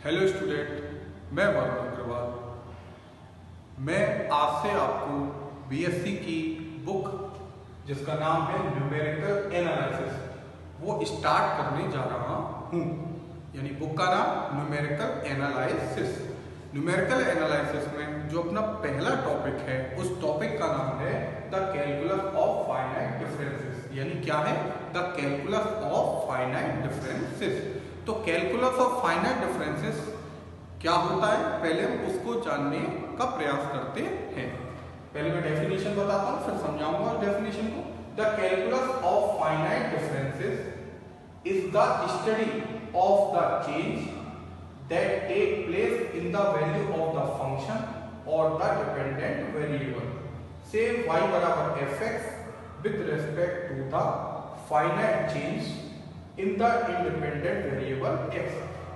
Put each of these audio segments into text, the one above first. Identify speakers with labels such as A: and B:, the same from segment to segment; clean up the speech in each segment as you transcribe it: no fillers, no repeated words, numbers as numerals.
A: Hello student, मैं वरुण अग्रवाल। मैं आज से आपको बीएससी की बुक जिसका नाम है न्यूमेरिकल एनालिसिस वो स्टार्ट करने जा रहा हूँ। यानी बुक का नाम न्यूमेरिकल एनालिसिस। न्यूमेरिकल एनालिसिस में जो अपना पहला टॉपिक है उस टॉपिक का नाम है the calculus of finite differences. यानी क्या है? The calculus of finite differences. तो कैलकुलस ऑफ फाइनाइट डिफरेंसेस क्या होता है, पहले हम उसको जानने का प्रयास करते हैं। पहले मैं डेफिनेशन बताता हूँ, फिर समझाऊंगा डेफिनेशन को। The calculus of finite differences is the study of the change that take place in the value of the function और द डिपेंडेंट वेरिएबल से y बराबर fx with respect to the finite change in the independent variable x।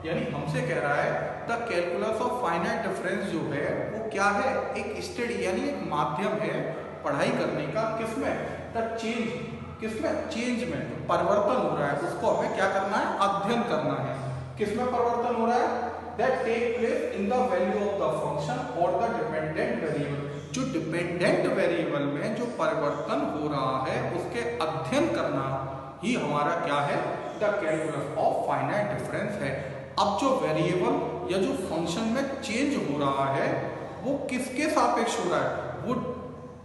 A: यानी हमसे कह रहा है the calculus of finite difference जो है वो क्या है? एक स्टडी यानी एक माध्यम है पढ़ाई करने का। किसमें? The change. किसमें? चेंज में। परिवर्तन हो रहा है उसको हमें क्या करना है? अध्ययन करना है। किसमें परिवर्तन हो रहा है? That take place in the value of the function और द डिपेंडेंट वेरिएबल। जो डिपेंडेंट वेरिएबल में जो परिवर्तन हो रहा है उसके अध्ययन करना ही हमारा क्या है? The calculus of finite difference है। अब जो वेरिएबल या जो फंक्शन में चेंज हो रहा है वो किसके सापेक्ष हो रहा है? वो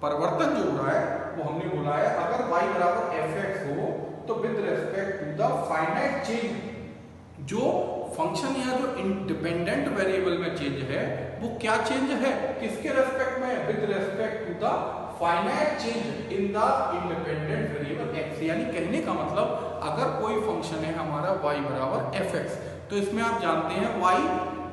A: परिवर्तन जो हो रहा है वो हमने बोला है अगर y बराबर fx हो तो with respect to the finite change जो फंक्शन या जो इंडिपेंडेंट वेरिएबल में चेंज है वो क्या चेंज है? किसके रेस्पेक्ट में? With respect to the finite change in the independent variable x। यानी कहने का मतलब अगर कोई फंक्शन है हमारा y बराबर fx तो इसमें आप जानते हैं y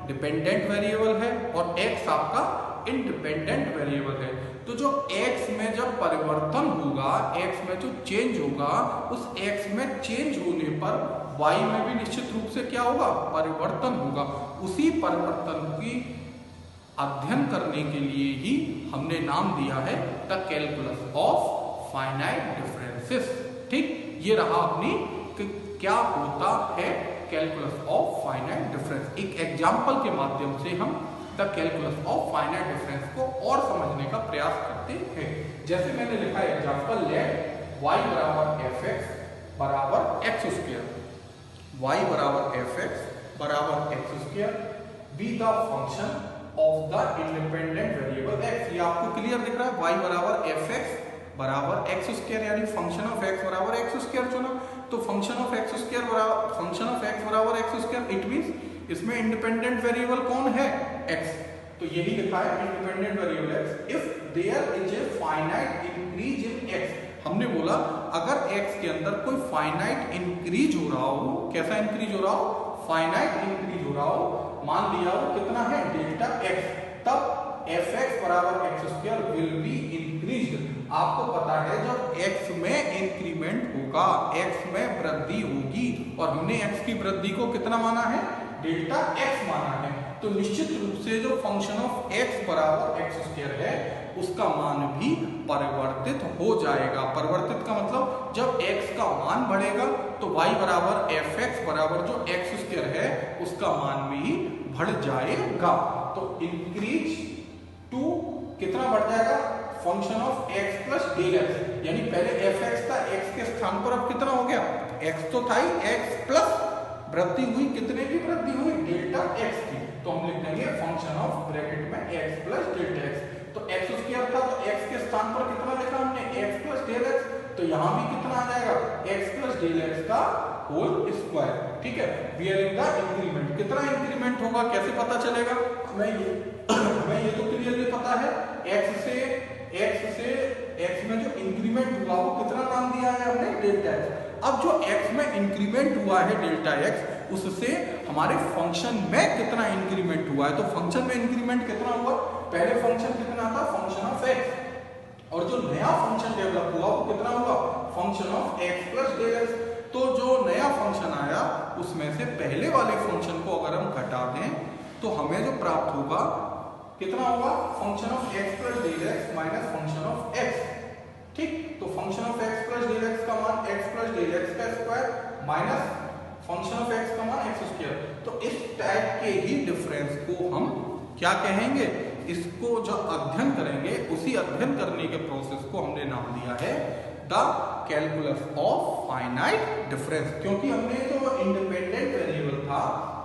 A: डिपेंडेंट वेरिएबल है और x आपका इंडिपेंडेंट वेरिएबल है। तो जो x में जब परिवर्तन होगा, x में जो चेंज होगा, उस x में चेंज होने पर y में भी निश्चित रूप से क्या होगा? परिवर्तन होगा। उसी परिवर्तन की अध्ययन करने के लिए ही हमने नाम दिया है the calculus of finite differences. ठीक, ये रहा अपनी क्या होता है कैलकुलस ऑफ फाइनाइट डिफरेंस। एक एग्जांपल के माध्यम से हम the calculus of finite difference को और समझने का प्रयास करते हैं। जैसे मैंने लिखा एग्जांपल, लेट y बराबर fx बराबर एक्स स्क्वायर, y बराबर fx बराबर x square be the function of the independent variable x। ये आपको क्लियर दिख रहा है? y बराबर fx बराबर एक्स स्क्वायर यानी फंक्शन ऑफ x बराबर एक्स स्क्वायर चुना। तो फंक्शन ऑफ एक्स स्क्वायर बराबर फंक्शन ऑफ x बराबर एक्स स्क्वायर, इट मींस इसमें इंडिपेंडेंट वेरिएबल कौन है? x। तो यही लिखा है independent variable x if there is a finite increase in x। हमने बोला अगर x के अंदर कोई फाइनाइट इंक्रीज हो रहा हो, कैसा इंक्रीज हो रहा हो? फाइनाइट इंक्रीज हो रहा हो, मान लिया हो कितना है? डेल्टा x, तब fx बराबर x square will be increased. आपको पता है जब x में इंक्रीमेंट होगा, x में वृद्धि होगी, और हमने x की वृद्धि को कितना माना है? डेल्टा x माना है। तो निश्चित रूप से जो फंक्शन ऑफ x बराबर एक्स स्क्वायर है उसका मान भी परिवर्तित हो जाएगा। परिवर्तित का मतलब जब x का मान बढ़ेगा तो y बराबर fx बराबर जो एक्स स्क्वायर है उसका मान भी बढ़ जाएगा। तो इंक्रीज टू कितना बढ़ जाएगा? Function of x plus del x. यानी पहले fx था, x के स्थान पर अब कितना हो गया? x तो था ही, x प्लस वृद्धि हुई, कितने की वृद्धि हुई? डेल्टा x की। तो हम लिख देंगे फंक्शन ऑफ ब्रैकेट में x प्लस डेल्टा x। तो x स्क्वायर था तो x के स्थान पर कितना लिखा हमने? x plus del x। तो यहाँ भी कितना आ जाएगा? x प्लस डेल x का होल स्क्वायर। ठीक है, बियरिंग द इंक्रीमेंट। कितना इंक्रीमेंट होगा कैसे पता चलेगा? हमें ये तो क्लियरली पता है x में जो इंक्रीमेंट हुआ वो कितना नाम दिया है हमने? Delta x। अब जो x में इंक्रीमेंट हुआ है डेल्टा x, उससे हमारे फंक्शन में कितना इंक्रीमेंट हुआ है? तो फंक्शन में इंक्रीमेंट कितना हुआ? पहले फंक्शन कितना था? फंक्शन ऑफ x, और जो नया फंक्शन डेवलप हुआ वो कितना हुआ? Function of x plus del x। तो जो नया फंक्शन आया उसमें से पहले वाले फंक्शन को अगर हम घटा दें तो हमें जो प्राप्त होगा कितना होगा? Function of x plus del x minus function of x। ठीक, तो function of x plus del x का मान x प्लस डेल x का square minus function of x का मान एक्स स्क्वायर। तो इस टाइप के ही डिफरेंस को हम क्या कहेंगे, इसको जो अध्ययन करेंगे उसी अध्ययन करने के प्रोसेस को हमने नाम दिया है the calculus of finite difference. क्योंकि हमने जो इंडिपेंडेंट वेरिएबल था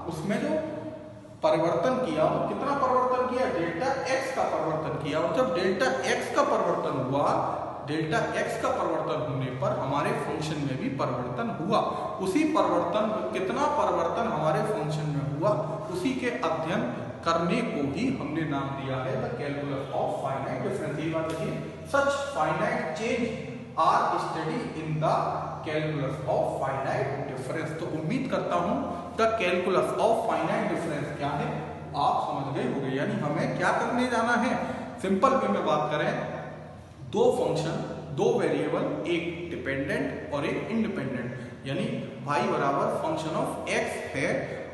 A: उसमें जो परिवर्तन किया, वो कितना परिवर्तन किया, डेल्टा एक्स का परिवर्तन किया। और जब डेल्टा एक्स का परिवर्तन हुआ, डेल्टा एक्स का परिवर्तन होने पर हमारे फंक्शन में भी परिवर्तन हुआ। उसी परिवर्तन, कितना परिवर्तन हमारे फंक्शन में हुआ, उसी के अध्ययन करने को ही हमने नाम दिया है the calculus of finite difference. ये बात देखिए, such finite change are study in the calculus of finite difference. तो उम्मीद करता हूं the calculus of finite difference क्या है आप समझ गए होंगे। यानी हमें क्या करने जाना है, सिंपल वे में बात करें, दो फंक्शन, दो वेरिएबल, एक डिपेंडेंट और एक इंडिपेंडेंट, यानी y बराबर फंक्शन ऑफ x है।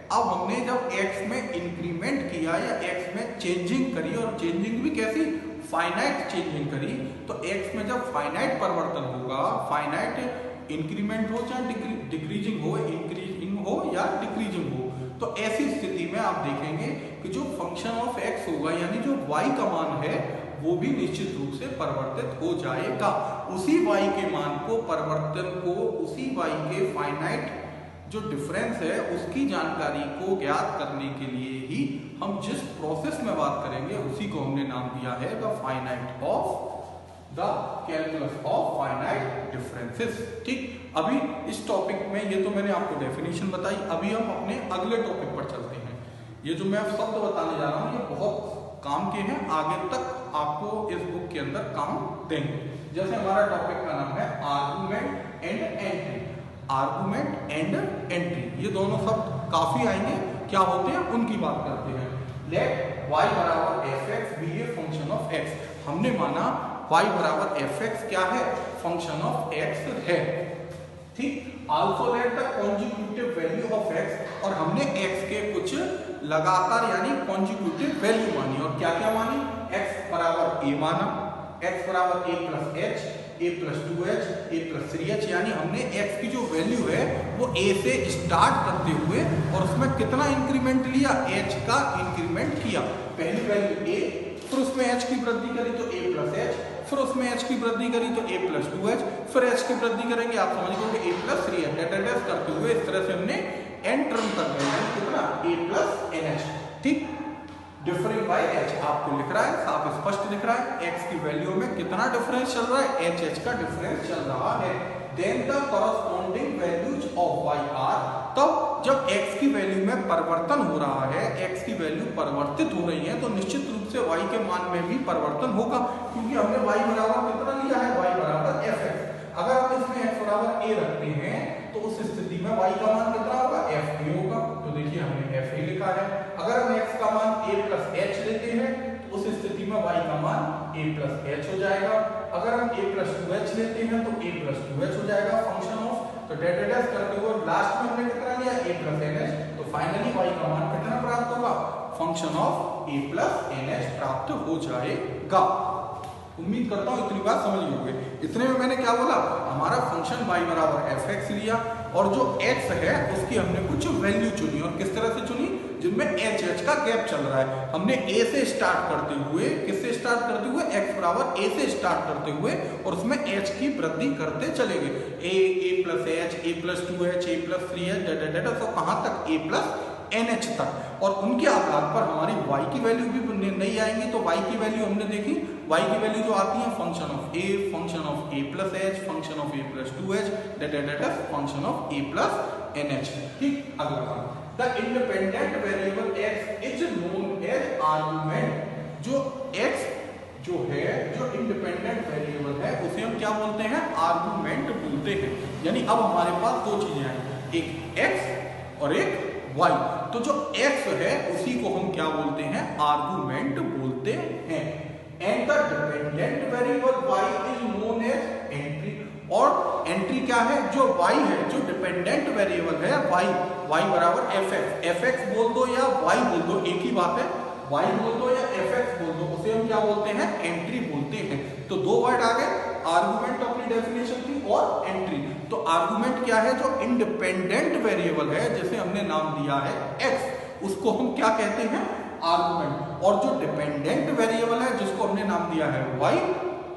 A: अब हमने जब x में इंक्रीमेंट किया या x में चेंजिंग करी, और चेंजिंग भी कैसी, फाइनाइट चेंजिंग करी, तो x में जब फाइनाइट परिवर्तन होगा, फाइनाइट इंक्रीमेंट हो चाहे डिक्रीजिंग हो, इंक्रीजिंग हो या डिक्रीजिंग हो, तो ऐसी स्थिति में आप देखेंगे कि जो फंक्शन ऑफ x होगा, यानी जो y का मान है, वो भी निश्चित रूप से परिवर्तित हो जाएगा। उसी y के मान को, परिवर्तन को, उसी y के फाइनाइट जो डिफरेंस है उसकी जानकारी को ज्ञात करने के लिए ही हम जिस प्रोसेस में बात करेंगे उसी को हमने नाम दिया है the finite of the calculus of finite differences. ठीक, अभी इस टॉपिक में, ये तो मैंने आपको डेफिनेशन बताई, अभी हम अपने अगले टॉपिक पर चलते हैं। ये जो मैं शब्द बताने जा रहा हूँ ये बहुत काम के हैं, आगे तक आपको इस बुक के अंदर काम देंगे। जैसे हमारा टॉपिक का नाम है argument and entry. Argument and entry, ये दोनों शब्द काफी आएंगे, क्या होते हैं उनकी बात करते हैं। लेट y बराबर fx be a function of x। हमने माना y बराबर fx क्या है, फंक्शन ऑफ x है। ठीक, also let the consecutive value of x, और हमने x के कुछ लगातार यानी कॉन्जिक्यूटिव वैल्यू मानी, और क्या क्या मानी, x बराबर a माना, x बराबर a plus h, a plus 2h, a plus 3h, यानी हमने x की जो वैल्यू है वो a से स्टार्ट करते हुए और उसमें कितना इंक्रीमेंट लिया, h का इंक्रीमेंट किया। पहली वैल्यू a, फिर उसमें h की वृद्धि करी तो a प्लस h, फिर उसमें h की वृद्धि करी तो a प्लस 2h, फिर h की वृद्धि करेंगे, आप समझ गए a प्लस 3h, डेटा करते हुए इस तरह से हमने n टर्म तक गए, कितना, a प्लस nh। ठीक, डिफरेंस बाय h आपको लिख रहा है, साफ स्पष्ट लिख रहा है, x की वैल्यू में कितना डिफरेंस चल रहा है, h का डिफरेंस चल रहा है। Then the corresponding values of y are, तब जब x की वैल्यू में परिवर्तन हो रहा है, x की वैल्यू परिवर्तित हो रही है, तो निश्चित रूप से y के मान में भी परिवर्तन होगा, क्योंकि हमने y बराबर कितना लिया है, y बराबर fx। अगर हम इसमें x बराबर a रखते हैं तो उस स्थिति में y का मान कितना होगा, f भी होगा। तो देखिए हमने f ही लिखा है। अगर हम x का मान a प्लस h लेते हैं तो उस स्थिति में y का मान a प्लस h हो जाएगा। अगर हम a प्लस 2h लेते हैं तो a प्लस 2h हो जाएगा फंक्शन ऑफ, तो डेटा करते हुए लास्ट में हमने कितना लिया, a प्लस nh, तो फाइनली y का मान कितना प्राप्त होगा, function of a plus nh प्राप्त हो जाएगा। उम्मीद करता हूं इतनी बात समझ गए होंगे। इतने में मैंने क्या बोला, हमारा फंक्शन y बराबर fx लिया और जो x है उसकी हमने कुछ वैल्यू चुनी, और किस तरह से चुनी, जिनमें h का गैप चल रहा है। हमने a से स्टार्ट करते हुए, किससे स्टार्ट करते हुए, x बराबर a से स्टार्ट करते हुए और उसमें h की वृद्धि करते चले गए, a plus h, a plus 2h, a plus 3h, data तो कहां तक, a प्लस nh तक। और उनके आधार पर हमारी y की वैल्यू भी नहीं आएंगी, तो y की वैल्यू हमने देखी, y की वैल्यू जो आती है function of a, function of a plus h, function of a plus 2h, data function of a plus nh। ठीक, अगला काम, the independent variable x is known as argument. जो x जो है, जो इंडिपेंडेंट वेरिएबल है, उसे हम क्या बोलते हैं, आर्गुमेंट बोलते हैं। यानी अब हमारे पास दो चीजें हैं, एक x और एक y। तो जो x है उसी को हम क्या बोलते हैं, आर्गुमेंट बोलते हैं। And the dependent variable y is known as entry. और एंट्री क्या है, जो y है, जो डिपेंडेंट वेरिएबल है y बराबर fx बोल दो या y बोल दो, एक ही बात है, y बोल दो या fx बोल दो, उसे हम क्या बोलते हैं, एंट्री बोलते हैं। तो दो वर्ड आ गए, आर्गुमेंट अपनी डेफिनेशन थी और एंट्री। तो आर्गुमेंट क्या है, जो इंडिपेंडेंट वेरिएबल है, जैसे हमने नाम दिया है x, उसको हम क्या कहते हैं, आर्गुमेंट। और जो डिपेंडेंट वेरिएबल है जिसको हमने नाम दिया है y,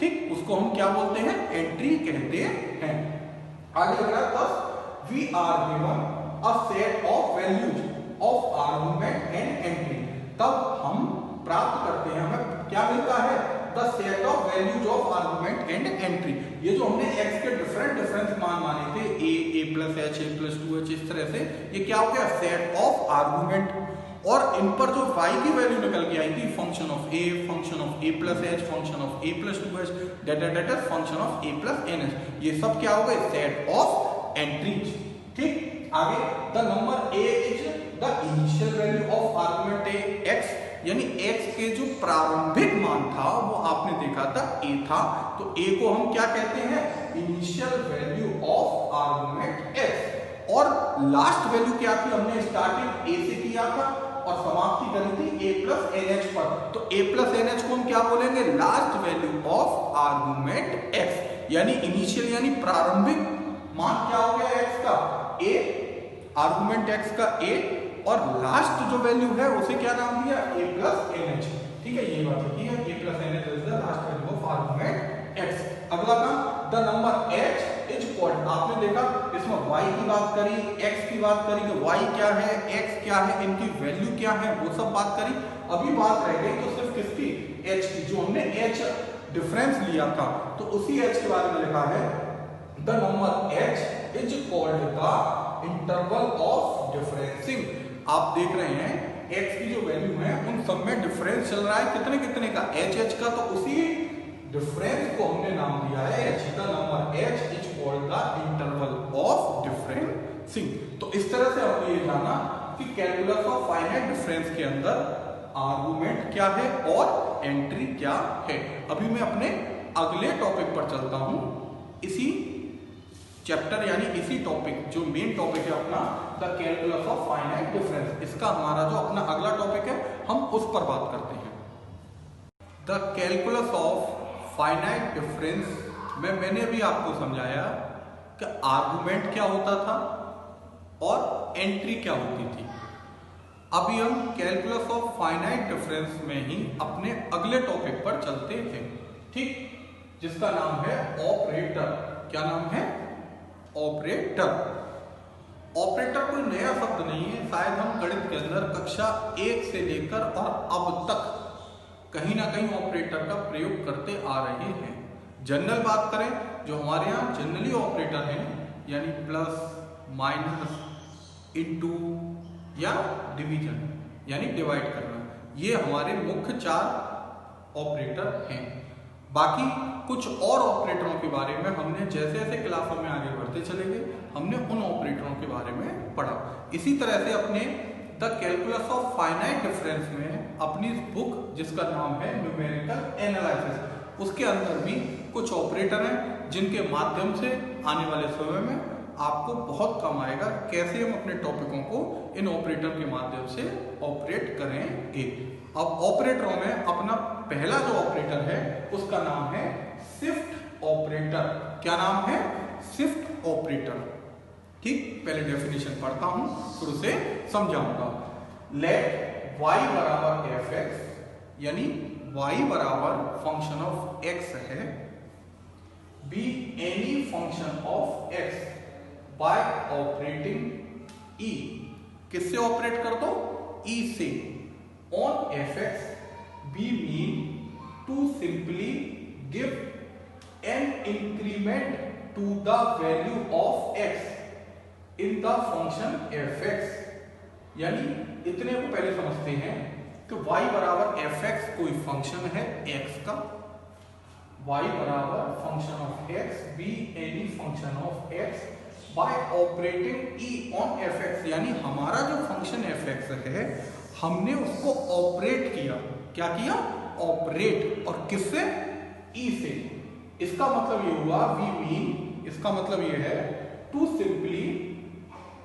A: ठीक, उसको हम क्या बोलते हैं, एंट्री कहते हैं। आगे लग रहा है 10, we are given a set of values of argument and entry. तब हम प्राप्त करते हैं, हमें क्या मिलता है, the set of values of argument and entry. ये जो हमने x के डिफरेंट मान माने थे, a plus h, a plus 2h, इस तरह से ये क्या हो गया, सेट ऑफ आर्गुमेंट। और इन पर जो y की वैल्यू निकल के आई थी, function of a, function of a plus h, function of a plus 2h, date function of a plus nh, ये सब क्या हो गए, सेट ऑफ एंट्रीज। ठीक, आगे the number a is the initial value of argument x, यानी x के जो प्रारंभिक मान था वो आपने देखा था a था, तो a को हम क्या कहते हैं, initial value of argument x। और लास्ट वैल्यू क्या थी, हमने स्टार्टिंग a से किया था और समाप्ति करी थी a प्लस nh पर, तो a प्लस nh को हम क्या बोलेंगे, last value of argument x, यानी इनिशियल यानी प्रारंभिक मान क्या हो गया x का, a, आर्गुमेंट x का a, और लास्ट जो वैल्यू है उसे क्या नाम दिया, a प्लस nh। ठीक है, ये बात लिखी है, a plus nh is the last value of argument x। अगला काम, the number h is equal, आपने देखा इसमें y की बात करी, x की बात करी, कि y क्या है, x क्या है, इनकी वैल्यू क्या है, वो सब बात करी। अभी बात रह गई तो सिर्फ किसकी, h की, जो हमने h डिफरेंस लिया था, तो उसी h के बारे में लिखा है, the number h is called the interval of differencing. आप देख रहे हैं x की जो वैल्यू है उन सब में डिफरेंस चल रहा है, कितने कितने का, h का, तो उसी डिफरेंस को हमने नाम दिया है h। The number h is called the interval of differencing. तो इस तरह से हमने ये जाना कि कैलकुलस ऑफ फाइनाइट डिफरेंस के अंदर आर्गुमेंट क्या है और एंट्री क्या है। अभी मैं अपने अगले टॉपिक पर चलता हूं, इसी चैप्टर यानी इसी टॉपिक, जो मेन टॉपिक है अपना, the calculus of finite difference, इसका हमारा जो अपना अगला टॉपिक है हम उस पर बात करते हैं। The calculus of finite difference में मैंने अभी आपको समझाया कि आर्गुमेंट क्या होता था और एंट्री क्या होती थी। अभी हम कैलकुलस ऑफ फाइनाइट डिफरेंस में ही अपने अगले टॉपिक पर चलते हैं, ठीक, जिसका नाम है ऑपरेटर। क्या नाम है, ऑपरेटर। ऑपरेटर कोई नया शब्द नहीं है, शायद हम गणित के अंदर कक्षा 1 से लेकर और अब तक कहीं ना कहीं ऑपरेटर का प्रयोग करते आ रहे हैं। जनरल बात करें, जो हमारे यहाँ जनरली ऑपरेटर हैं, यानी प्लस, माइनस, इनटू या डिवीजन यानी डिवाइड करना, ये हमारे मुख्य 4 ऑपरेटर हैं। बाकी कुछ और ऑपरेटरों के बारे में हमने जैसे जैसे क्लासों में आगे बढ़ते चलेंगे, हमने उन ऑपरेटरों के बारे में पढ़ा। इसी तरह से अपने the calculus of finite difference में अपनी बुक जिसका नाम है न्यूमेरिकल एनालिसिस, उसके अंदर भी कुछ ऑपरेटर हैं जिनके माध्यम से आने वाले समय में आपको बहुत कम आएगा, कैसे हम अपने टॉपिकों को इन ऑपरेटर के माध्यम से ऑपरेट करेंगे। अब ऑपरेटरों में अपना पहला जो ऑपरेटर है उसका नाम है शिफ्ट ऑपरेटर। क्या नाम है, शिफ्ट ऑपरेटर। ठीक, पहले डेफिनेशन पढ़ता हूं फिर उसे समझाऊंगा। लेट y बराबर fx, यानी y बराबर फंक्शन ऑफ x है, be any function of x by operating e, किससे ऑपरेट कर दो, e से, on fx, be mean to simply give an increment to the value of x in the function fx। यानी इतने को पहले समझते हैं कि y बराबर fx कोई फंक्शन है x का, y बराबर function of x, B any function of x by operating e on fx, यानी हमारा जो फंक्शन fx है हमने उसको ऑपरेट किया। क्या किया, ऑपरेट, और किससे, e से। इसका मतलब ये हुआ, वी मीन, इसका मतलब ये है टू सिंपली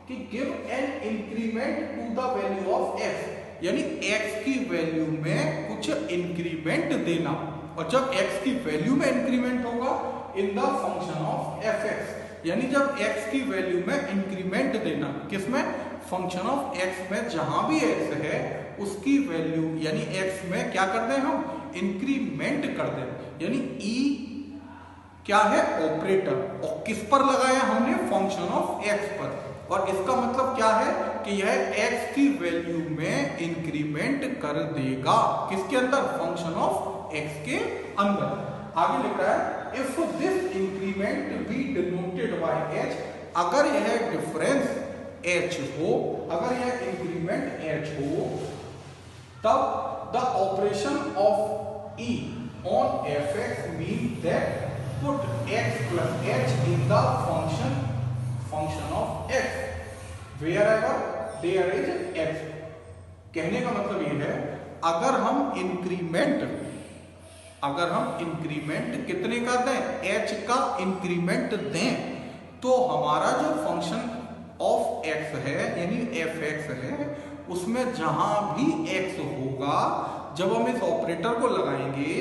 A: कि give an increment to the value of x, यानी x की वैल्यू में कुछ इंक्रीमेंट देना। और जब x की वैल्यू में इंक्रीमेंट होगा इन द फंक्शन ऑफ fx, यानी जब x की वैल्यू में इंक्रीमेंट देना, किसमें, फंक्शन ऑफ एक्स में जहां भी एक्स है उसकी वैल्यू यानी एक्स में क्या कर दें हम इंक्रीमेंट कर दें। यानी ई क्या है ऑपरेटर, और किस पर लगाया हमने फंक्शन ऑफ एक्स पर, और इसका मतलब क्या है कि यह एक्स की वैल्यू में इंक्रीमेंट कर देगा किसके अंदर फंक्शन ऑफ एक्स के अंदर। आगे लिख रहा है if this increment B denoted by H, अगर यह डिफरेंस एच हो, अगर यह इंक्रीमेंट एच हो, तब the operation of E on F x mean that put x plus h in the function of x wherever there is x। कहने का मतलब ये है अगर हम इंक्रीमेंट कितने का दें h का इंक्रीमेंट दें तो हमारा जो फंक्शन ऑफ x है यानी fx है उसमें जहां भी x होगा जब हम इस ऑपरेटर को लगाएंगे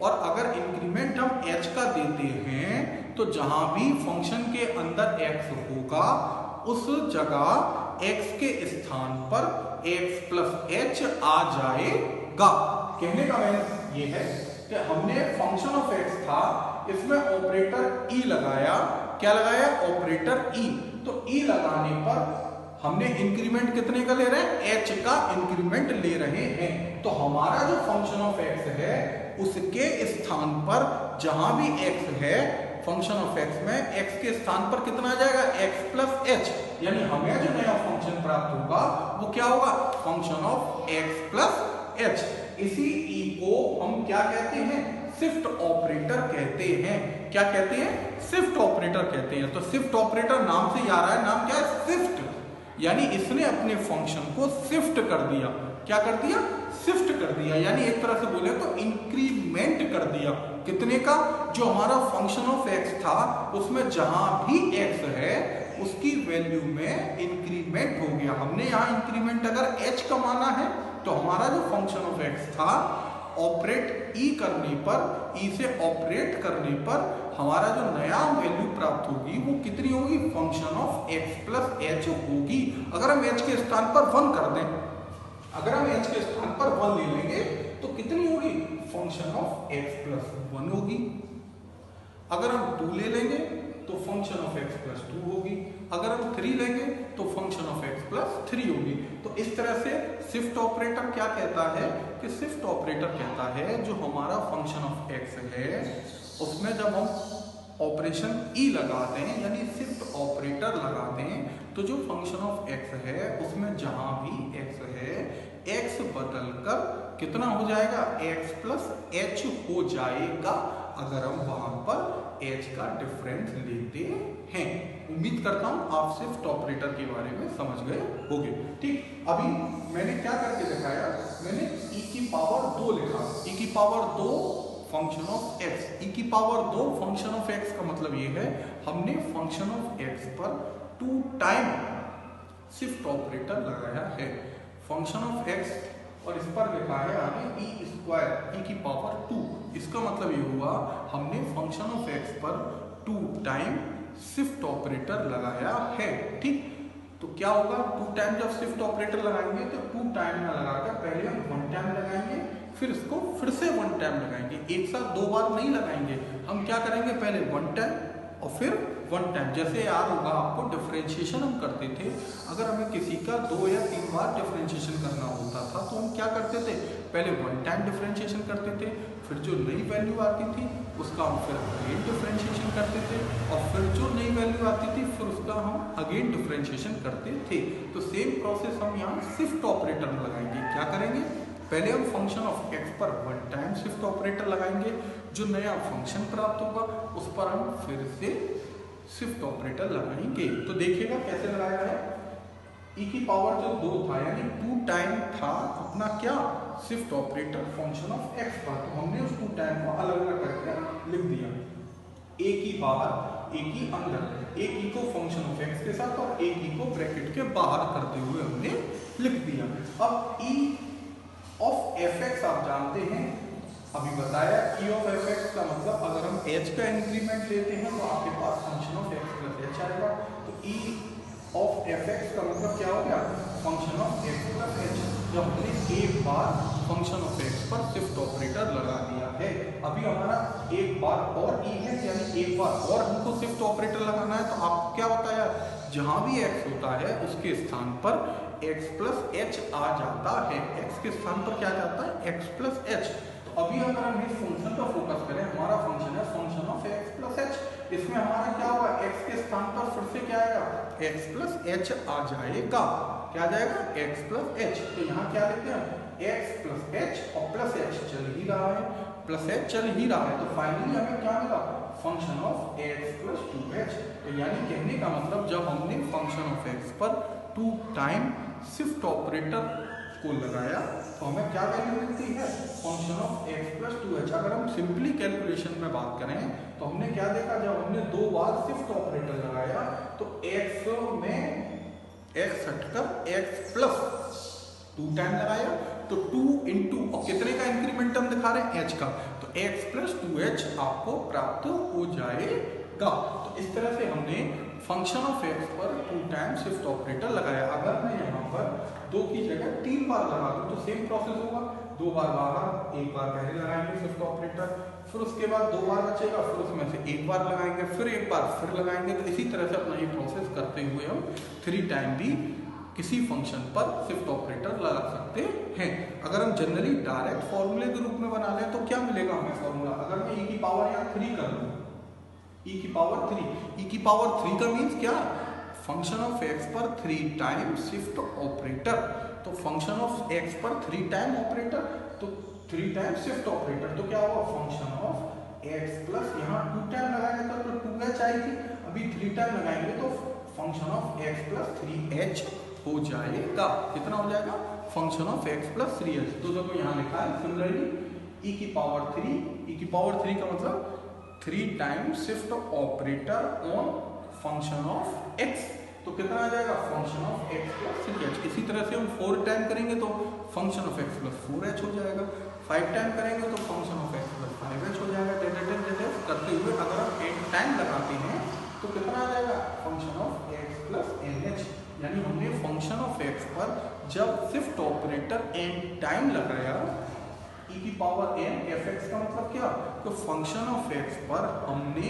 A: और अगर इंक्रीमेंट हम h का देते हैं तो जहां भी फंक्शन के अंदर x होगा उस जगह x के स्थान पर x प्लस h आ जाएगा। कहने का मतलब ये है कि हमने फंक्शन ऑफ x था, इसमें ऑपरेटर e लगाया। क्या लगाया? Operator e। तो e लगाने पर हमने इंक्रीमेंट कितने का ले रहे हैं? h का इंक्रीमेंट ले रहे हैं। तो हमारा जो फंक्शन ऑफ x है उसके स्थान पर जहां भी x है फंक्शन ऑफ x में x के स्थान पर कितना आ जाएगा? x plus h। यानी हमें जो नया फंक्शन प्राप्त होगा वो क्या होगा? Function of x plus h। इसी e को हम क्या कहते हैं? शिफ्ट ऑपरेटर कहते हैं। क्या कहते हैं? शिफ्ट ऑपरेटर कहते हैं। तो शिफ्ट ऑपरेटर नाम से ही आ रहा है, नाम क्या है? शिफ्ट। यानी इसने अपने फंक्शन को शिफ्ट कर दिया। क्या कर दिया? शिफ्ट कर दिया। यानी एक तरह से बोले तो इंक्रीमेंट कर दिया। कितने का? जो हमारा फंक्शन ऑफ एक्स था उसमें जहां भी एक्स है उसकी वैल्यू में इंक्रीमेंट हो गया। हमने यहां इंक्रीमेंट अगर एच का माना है तो हमारा जो फंक्शन ऑफ एक्स था ऑपरेट ई करने पर, ई से ऑपरेट करने पर हमारा जो नया वैल्यू प्राप्त होगी वो कितनी होगी? Function of x plus H होगी। अगर हम एच के स्थान पर 1 कर दें, अगर हम h के स्थान पर 1 ले लेंगे तो कितनी होगी? फंक्शन ऑफ x प्लस 1 होगी। अगर हम 2 ले लेंगे तो फंक्शन ऑफ x प्लस 2 होगी। अगर हम 3 लेंगे तो फंक्शन ऑफ x प्लस 3 होगी। तो इस तरह से शिफ्ट ऑपरेटर क्या कहता है कि शिफ्ट ऑपरेटर कहता है जो हमारा फंक्शन ऑफ x है उसमें जब हम ऑपरेशन ई लगाते हैं यानी शिफ्ट ऑपरेटर लगाते हैं तो जो फंक्शन ऑफ x है उसमें जहां भी x है x बदलकर कितना हो जाएगा? x प्लस h हो जाएगा अगर हम वहां पर h का डिफरेंस लेते हैं। उम्मीद करता हूं आप शिफ्ट ऑपरेटर के बारे में समझ गए होंगे। ठीक, अभी मैंने क्या करके दिखाया? मैंने e की पावर 2 लिखा। e की power 2 function of x। e की पावर 2 फंक्शन ऑफ x का मतलब ये है हमने फंक्शन ऑफ x पर 2 टाइम शिफ्ट ऑपरेटर लगाया है। फंक्शन ऑफ x और इस पर लिखा है आगे e स्क्वायर e की पावर 2। इसका मतलब ये हुआ हमने फंक्शन ऑफ x पर 2 टाइम शिफ्ट ऑपरेटर लगाया है। ठीक, तो क्या होगा? 2 टाइम जब शिफ्ट ऑपरेटर लगाएंगे तो 2 टाइम ना लगाकर पहले हम 1 टाइम लगाएंगे, फिर इसको फिर से 1 टाइम लगाएंगे। एक साथ 2 बार नहीं लगाएंगे। हम क्या करेंगे? पहले 1 टाइम और फिर 1 टाइम। जैसे याद होगा आपको डिफरेंशिएशन हम करते थे, अगर हमें किसी का 2 या 3 बार डिफरेंशिएशन करना होता था तो हम क्या करते थे? पहले 1 टाइम डिफरेंशिएशन करते थे, फिर जो नई वैल्यू आती थी उसका हम फिर अगेन डिफरेंशिएशन करते थे और फिर जो नई वैल्यू आती थी फिर उसका हम अगेन डिफरेंशिएशन करते थे। तो सेम प्रोसेस हम यहाँ शिफ्ट ऑपरेटर में लगाएंगे। क्या करेंगे? पहले हम फंक्शन ऑफ x पर 1 टाइम शिफ्ट ऑपरेटर लगाएंगे, जो नया फंक्शन प्राप्त होगा उस पर हम फिर से शिफ्ट ऑपरेटर लगाएंगे। तो देखिएगा कैसे लगाया है। e की पावर जो 2 था यानी 2 टाइम था अपना क्या? Shift operator function of x पर। तो हमने उस 2 टाइम को अलग अलग करके लिख दिया। एक ही बाहर एक ही अंदर, एक ही को फंक्शन ऑफ x के साथ और एक ही को ब्रैकेट के बाहर करते हुए हमने लिख दिया। अब e ऑफ fx आप जानते हैं, अभी बताया e ऑफ fx का मतलब अगर हम h का इंक्रीमेंट लेते हैं तो आपके पास function of x plus h आएगा। तो e ऑफ एफ एक्स का मतलब क्या हो गया, function of x plus H. जब हमने एक बार फंक्शन ऑफ एक्स पर शिफ्ट ऑपरेटर लगा दिया है, अभी हमारा एक बार और ई है, यानी एक बार और हमको शिफ्ट ऑपरेटर लगाना है। तो आपको क्या होता है, जहां भी एक्स होता है उसके स्थान पर एक्स प्लस एच आ जाता है। एक्स के स्थान पर क्या जाता है, एक्स प्लस एच। तो अभी अगर हम इस फंक्शन पर फोकस करें, हमारा फंक्शन है function of x plus H. इसमें हमारा क्या होगा, एक्स के स्थान पर फिर से क्या आएगा, एक्स प्लस एच आ जाएगा। क्या आ जाएगा, एक्स प्लस एच। तो यहाँ क्या लिखते हैं, एक्स प्लस एच, और प्लस एच चल ही रहा है, प्लस एच चल ही रहा है। तो फाइनली हमें क्या मिला, function of x plus 2h। तो यानी कहने का मतलब जब हमने फंक्शन ऑफ एक्स पर 2 टाइम शिफ्ट ऑपरेटर को लगाया तो हमें क्या वैल्यू मिलती है, function of x plus 2h। अगर हम सिंपली कैलकुलेशन में बात करें तो हमने क्या देखा, जब हमने 2 बार शिफ्ट ऑपरेटर लगाया तो x में x हटकर x प्लस 2 टाइम लगाया तो 2 इंटू, और कितने का इंक्रीमेंटम दिखा रहे हैं, h का, तो x प्लस 2h आपको प्राप्त हो जाएगा। तो इस तरह से हमने फंक्शन ऑफ एक्स पर 2 टाइम शिफ्ट ऑपरेटर लगाया। अगर मैं यहाँ पर 2 की जगह 3 बार लगा दूँ तो सेम प्रोसेस होगा, 2 बार बाहर, 1 बार पहले लगाएंगे शिफ्ट ऑपरेटर, फिर उसके बाद 2 बार बचेगा, फिर उसमें से 1 बार लगाएंगे, फिर 1 बार फिर लगाएंगे। तो इसी तरह से अपना ये प्रोसेस करते हुए हम 3 टाइम भी किसी फंक्शन पर शिफ्ट ऑपरेटर लगा सकते हैं। अगर हम जनरली डायरेक्ट फॉर्मूले के रूप में बना लें तो क्या मिलेगा हमें फॉर्मूला, अगर मैं e की पावर यहाँ 3 कर लूँ, e की पावर 3, e की पावर 3 का मीन्स क्या, फंक्शन ऑफ एक्स पर 3 टाइम शिफ्ट ऑपरेटर। तो फंक्शन ऑफ एक्स पर 3 टाइम ऑपरेटर, तो 3 टाइम शिफ्ट ऑपरेटर, तो क्या होगा, फंक्शन ऑफ एक्स प्लस, यहाँ 2 टाइम लगाएंगे तो 2h आएगी, अभी 3 टाइम लगाएंगे तो function of x plus 3h हो जाएगा। कितना हो जाएगा, function of x plus 3h। तो देखो यहाँ लिखा है सिमिलरली e की पावर 3, e की पावर 3 का मतलब 3 time shift operator on function of x। तो कितना आ जाएगा, function of x plus 3h। इसी तरह से हम 4 टाइम करेंगे तो function of x plus 4h हो जाएगा, 5 टाइम करेंगे तो function of x plus 5h हो जाएगा। डेट करते हुए अगर हम 8 टाइम लगाते हैं तो कितना आ जाएगा, function of x plus nh। यानी हमने फंक्शन ऑफ x पर जब शिफ्ट ऑपरेटर n टाइम लगाया, e की पावर n, fx का मतलब क्या, तो फंक्शन ऑफ x पर हमने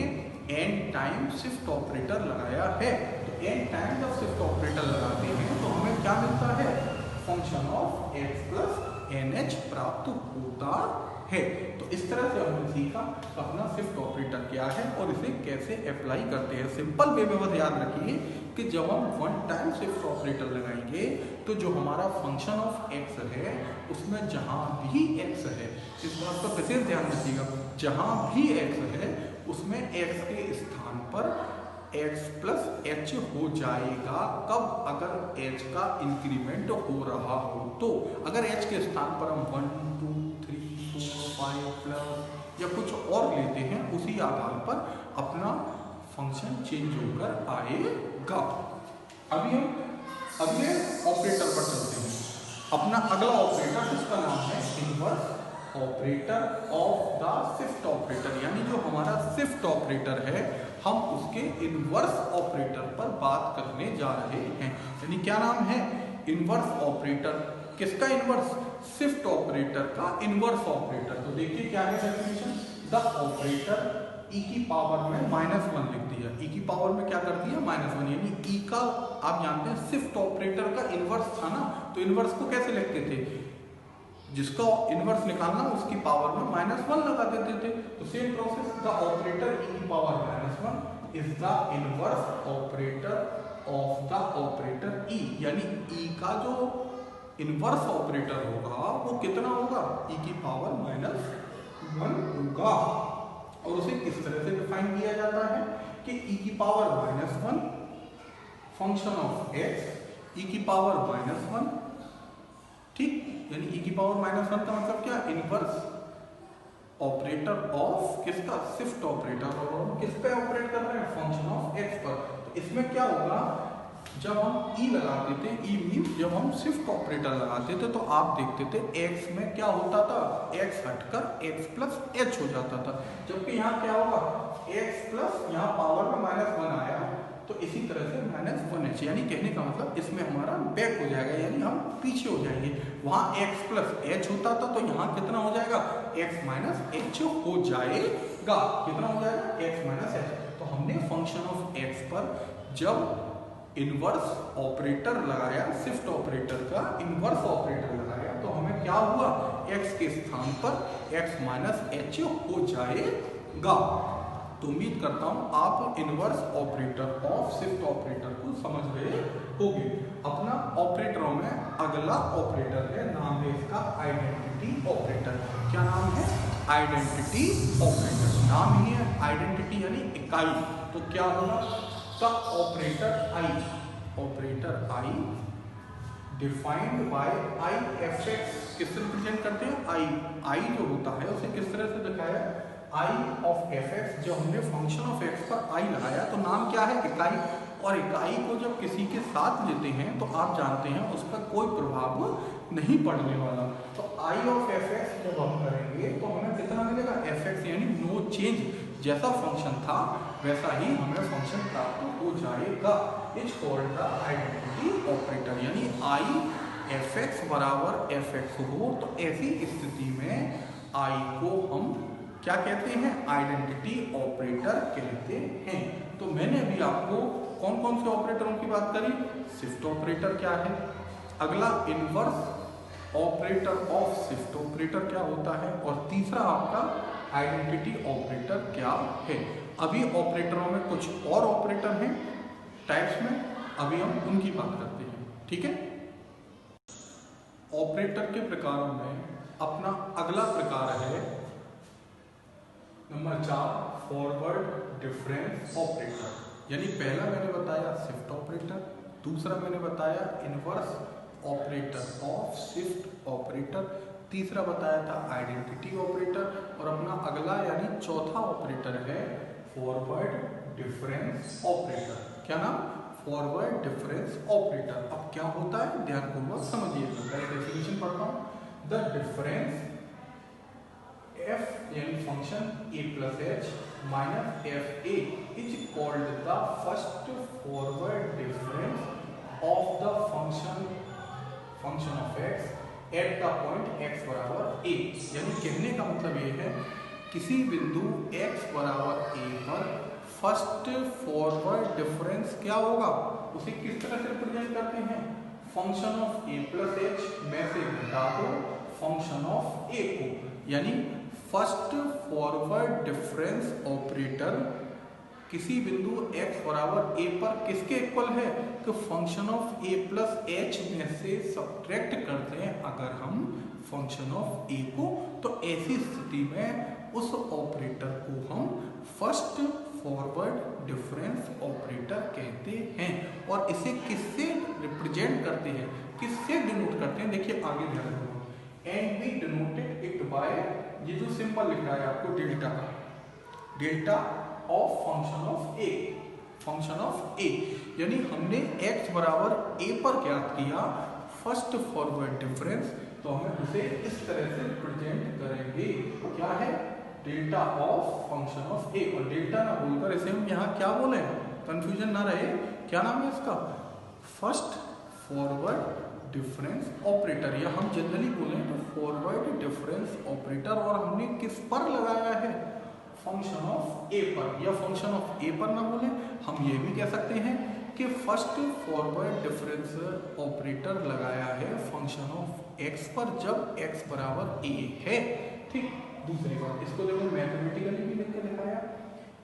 A: n टाइम शिफ्ट ऑपरेटर लगाया है। तो n टाइम जब शिफ्ट ऑपरेटर लगाते हैं तो हमें क्या मिलता है, function of x plus nh प्राप्त होता है। तो इस तरह से हमने सीखा अपना शिफ्ट ऑपरेटर क्या है और इसे कैसे अप्लाई करते हैं। सिंपल वे में बस याद रखिए कि जब हम 1 टाइम शिफ्ट ऑपरेटर लगाएंगे तो जो हमारा फंक्शन ऑफ x है उसमें जहां भी x है, इस बात पर विशेष ध्यान रखिएगा, जहां भी x है उसमें x के स्थान पर x प्लस h हो जाएगा। कब, अगर h का इंक्रीमेंट हो रहा हो तो। अगर h के स्थान पर हम 1 2 3 4 5 प्लस या कुछ और लेते हैं, उसी आधार पर अपना फंक्शन चेंज होकर आएगा। अभी हम अगले ऑपरेटर पर चलते हैं। अपना अगला ऑपरेटर जिसका नाम है inverse operator of the shift operator, यानी जो हमारा शिफ्ट ऑपरेटर है हम उसके इनवर्स ऑपरेटर पर बात करने जा रहे हैं। यानी क्या नाम है, इनवर्स ऑपरेटर। किसका इनवर्स, शिफ्ट ऑपरेटर का इनवर्स ऑपरेटर। तो देखिए क्या है डेफिनेशन, द ऑपरेटर e की पावर में -1 लिख दिया, e की पावर में क्या कर दिया, -1, यानी e का आप जानते हैं शिफ्ट ऑपरेटर का इनवर्स था ना, तो इनवर्स को कैसे लिखते थे, जिसका इनवर्स निकालना उसकी पावर में -1 लगा देते थे। तो same process, the operator e की power -1 is the inverse operator of the operator e, यानी e का जो इनवर्स ऑपरेटर होगा वो कितना होगा, e की पावर -1 होगा। और उसे किस तरह से डिफाइन किया जाता है कि e की power -1 function of x, e की पावर -1, ठीक, यानी e की पावर -1 का मतलब क्या, इनवर्स ऑपरेटर ऑफ किसका, शिफ्ट ऑपरेटर। और हम किस पे ऑपरेट कर रहे हैं, फंक्शन ऑफ x पर। तो इसमें क्या होगा, जब हम e लगाते थे, e मीन जब हम शिफ्ट ऑपरेटर लगाते थे तो आप देखते थे x में क्या होता था, x हटकर x प्लस h हो जाता था। जबकि यहाँ क्या होगा, x प्लस यहाँ पावर में -1 आया तो इसी तरह से -1h, यानी कहने का मतलब इसमें हमारा बैक हो जाएगा, यानी हम पीछे हो जाएंगे। वहाँ x प्लस h होता था तो यहाँ कितना हो जाएगा, x माइनस h हो जाएगा। कितना हो जाएगा, x माइनस h। तो हमने फंक्शन ऑफ x पर जब इनवर्स ऑपरेटर लगाया, शिफ्ट ऑपरेटर का इनवर्स ऑपरेटर लगाया, तो हमें क्या हुआ, x के स्थान पर x माइनस h हो जाएगा। तो उम्मीद करता हूं आप inverse operator of shift operator को समझ गए होंगे। अपना ऑपरेटरों में अगला ऑपरेटर है, नाम है इसका आइडेंटिटी ऑपरेटर। क्या नाम है, आइडेंटिटी ऑपरेटर। नाम ही है आइडेंटिटी यानी इकाई। तो क्या होगा, का operator I, operator I defined by I F x, किससे रिप्रेजेंट करते हैं, आई जो होता है उसे किस तरह से दिखाया, आई ऑफ एफ एक्स। जो हमने फंक्शन ऑफ एक्स पर आई लगाया तो नाम क्या है, इकाई। और इकाई को जब किसी के साथ लेते हैं तो आप जानते हैं उस पर कोई प्रभाव नहीं पड़ने वाला। तो आई ऑफ एफ एक्स जब हम करेंगे तो हमें कितना मिलेगा, एफ एक्स यानी नो चेंज, जैसा फंक्शन था वैसा ही हमें फंक्शन प्राप्त हो जाएगा। Is called the identity operator. यानी आई एफ एक्स बराबर एफ एक्स हो तो ऐसी स्थिति में आई को हम क्या कहते हैं, आइडेंटिटी ऑपरेटर कहते हैं। तो मैंने अभी आपको कौन कौन से ऑपरेटरों की बात करी, शिफ्ट ऑपरेटर क्या है, अगला inverse operator of shift operator क्या होता है, और तीसरा आपका आइडेंटिटी ऑपरेटर क्या है। अभी ऑपरेटरों में कुछ और ऑपरेटर हैं टाइप्स में, अभी हम उनकी बात करते हैं, ठीक है। ऑपरेटर के प्रकारों में अपना अगला प्रकार है नंबर 4, फॉरवर्ड डिफरेंस ऑपरेटर। यानी पहला मैंने बताया शिफ्ट ऑपरेटर, दूसरा मैंने बताया inverse operator of shift operator, तीसरा बताया था आइडेंटिटी ऑपरेटर, और अपना अगला यानी चौथा ऑपरेटर है फॉरवर्ड डिफरेंस ऑपरेटर। क्या नाम, फॉरवर्ड डिफरेंस ऑपरेटर। अब क्या होता है ध्यानपूर्वक समझिएगा, मैं डेफिनेशन पढ़ता हूँ। द डिफरेंस f यानी function a plus H minus F A is called the first forward difference of the function of x at the point x बराबर a। यानी कहने का मतलब ये है किसी बिंदु x बराबर a पर फर्स्ट फॉरवर्ड डिफरेंस क्या होगा, उसे किस तरह से रिप्रेजेंट करते हैं, function of a plus H में से घटा दो फंक्शन ऑफ a को। यानी फर्स्ट फॉरवर्ड डिफरेंस ऑपरेटर किसी बिंदु x बराबर a पर किसके इक्वल है, कि function of a plus H में से सब्ट्रैक्ट करते हैं अगर हम फंक्शन ऑफ a को, तो ऐसी स्थिति में उस ऑपरेटर को हम फर्स्ट फॉरवर्ड डिफरेंस ऑपरेटर कहते हैं। और इसे किससे रिप्रेजेंट करते हैं, किससे डिनोट करते हैं, देखिए आगे ध्यान दो। And we denoted it by, ये जो सिंबल लिख रहा है आपको डेल्टा का, delta of function of A, function of A. यानी हमने x बराबर a पर ज्ञात किया फर्स्ट फॉरवर्ड डिफरेंस, तो हमें उसे इस तरह से रिप्रेजेंट करेंगे, क्या है, डेल्टा ऑफ फंक्शन ऑफ ए। और डेल्टा ना बोलकर इसे हम यहाँ क्या बोले, कंफ्यूजन ना रहे, क्या नाम है इसका, फर्स्ट फॉरवर्ड डिफरेंस ऑपरेटर, या हम जनरली बोले तो फॉरवर्ड डिफरेंस ऑपरेटर। और हमने किस पर लगाया है, फंक्शन ऑफ ए पर, या फंक्शन ऑफ ए पर ना बोले, हम ये भी कह सकते हैं कि फर्स्ट फॉरवर्ड डिफरेंस ऑपरेटर लगाया है फंक्शन ऑफ एक्स पर जब एक्स बराबर ए है, ठीक। दूसरी बात, इसको देखो मैथमेटिकली भी लिख के दिखाया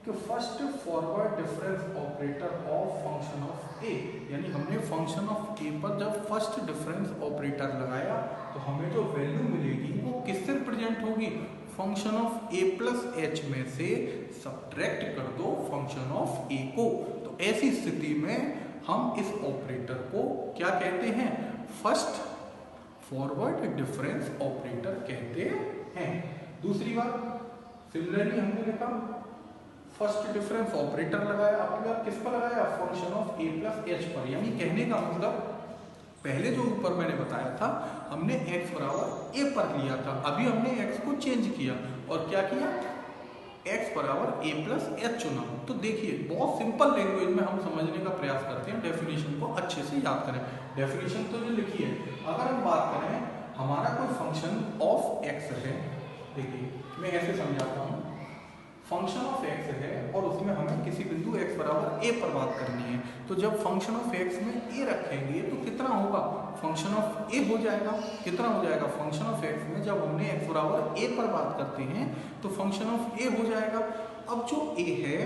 A: कि first forward difference operator of function of A. यानी हमने फंक्शन ऑफ ए पर जब फर्स्ट डिफरेंस ऑपरेटर लगाया तो हमें जो वैल्यू मिलेगी वो किससे रिप्रेजेंट होगी, function of A plus H में से सब्ट्रैक्ट कर दो फंक्शन ऑफ ए को। तो ऐसी स्थिति में हम इस ऑपरेटर को क्या कहते हैं, फर्स्ट फॉरवर्ड डिफरेंस ऑपरेटर कहते हैं। दूसरी बात, सिमिलरली हमने लिखा फर्स्ट डिफरेंस ऑपरेटर लगाया, आपने किस पर लगाया, function of A plus H पर। यानी कहने का मतलब पहले जो ऊपर मैंने बताया था हमने x बराबर a पर लिया था, अभी हमने x को चेंज किया और क्या किया, x बराबर a प्लस एच चुना। तो देखिए बहुत सिंपल लैंग्वेज में हम समझने का प्रयास करते हैं, डेफिनेशन को अच्छे से याद करें। डेफिनेशन तो जो लिखी है, अगर हम बात करें हमारा कोई फंक्शन ऑफ x है, देखिए मैं ऐसे समझाता हूँ, फंक्शन ऑफ x है और उसमें हमें किसी बिंदु x बराबर a पर बात करनी है। तो जब फंक्शन ऑफ x में a रखेंगे तो कितना होगा, फंक्शन ऑफ a हो जाएगा। कितना हो जाएगा, फंक्शन ऑफ x में जब हमने x बराबर a पर बात करते हैं तो फंक्शन ऑफ a हो जाएगा। अब जो a है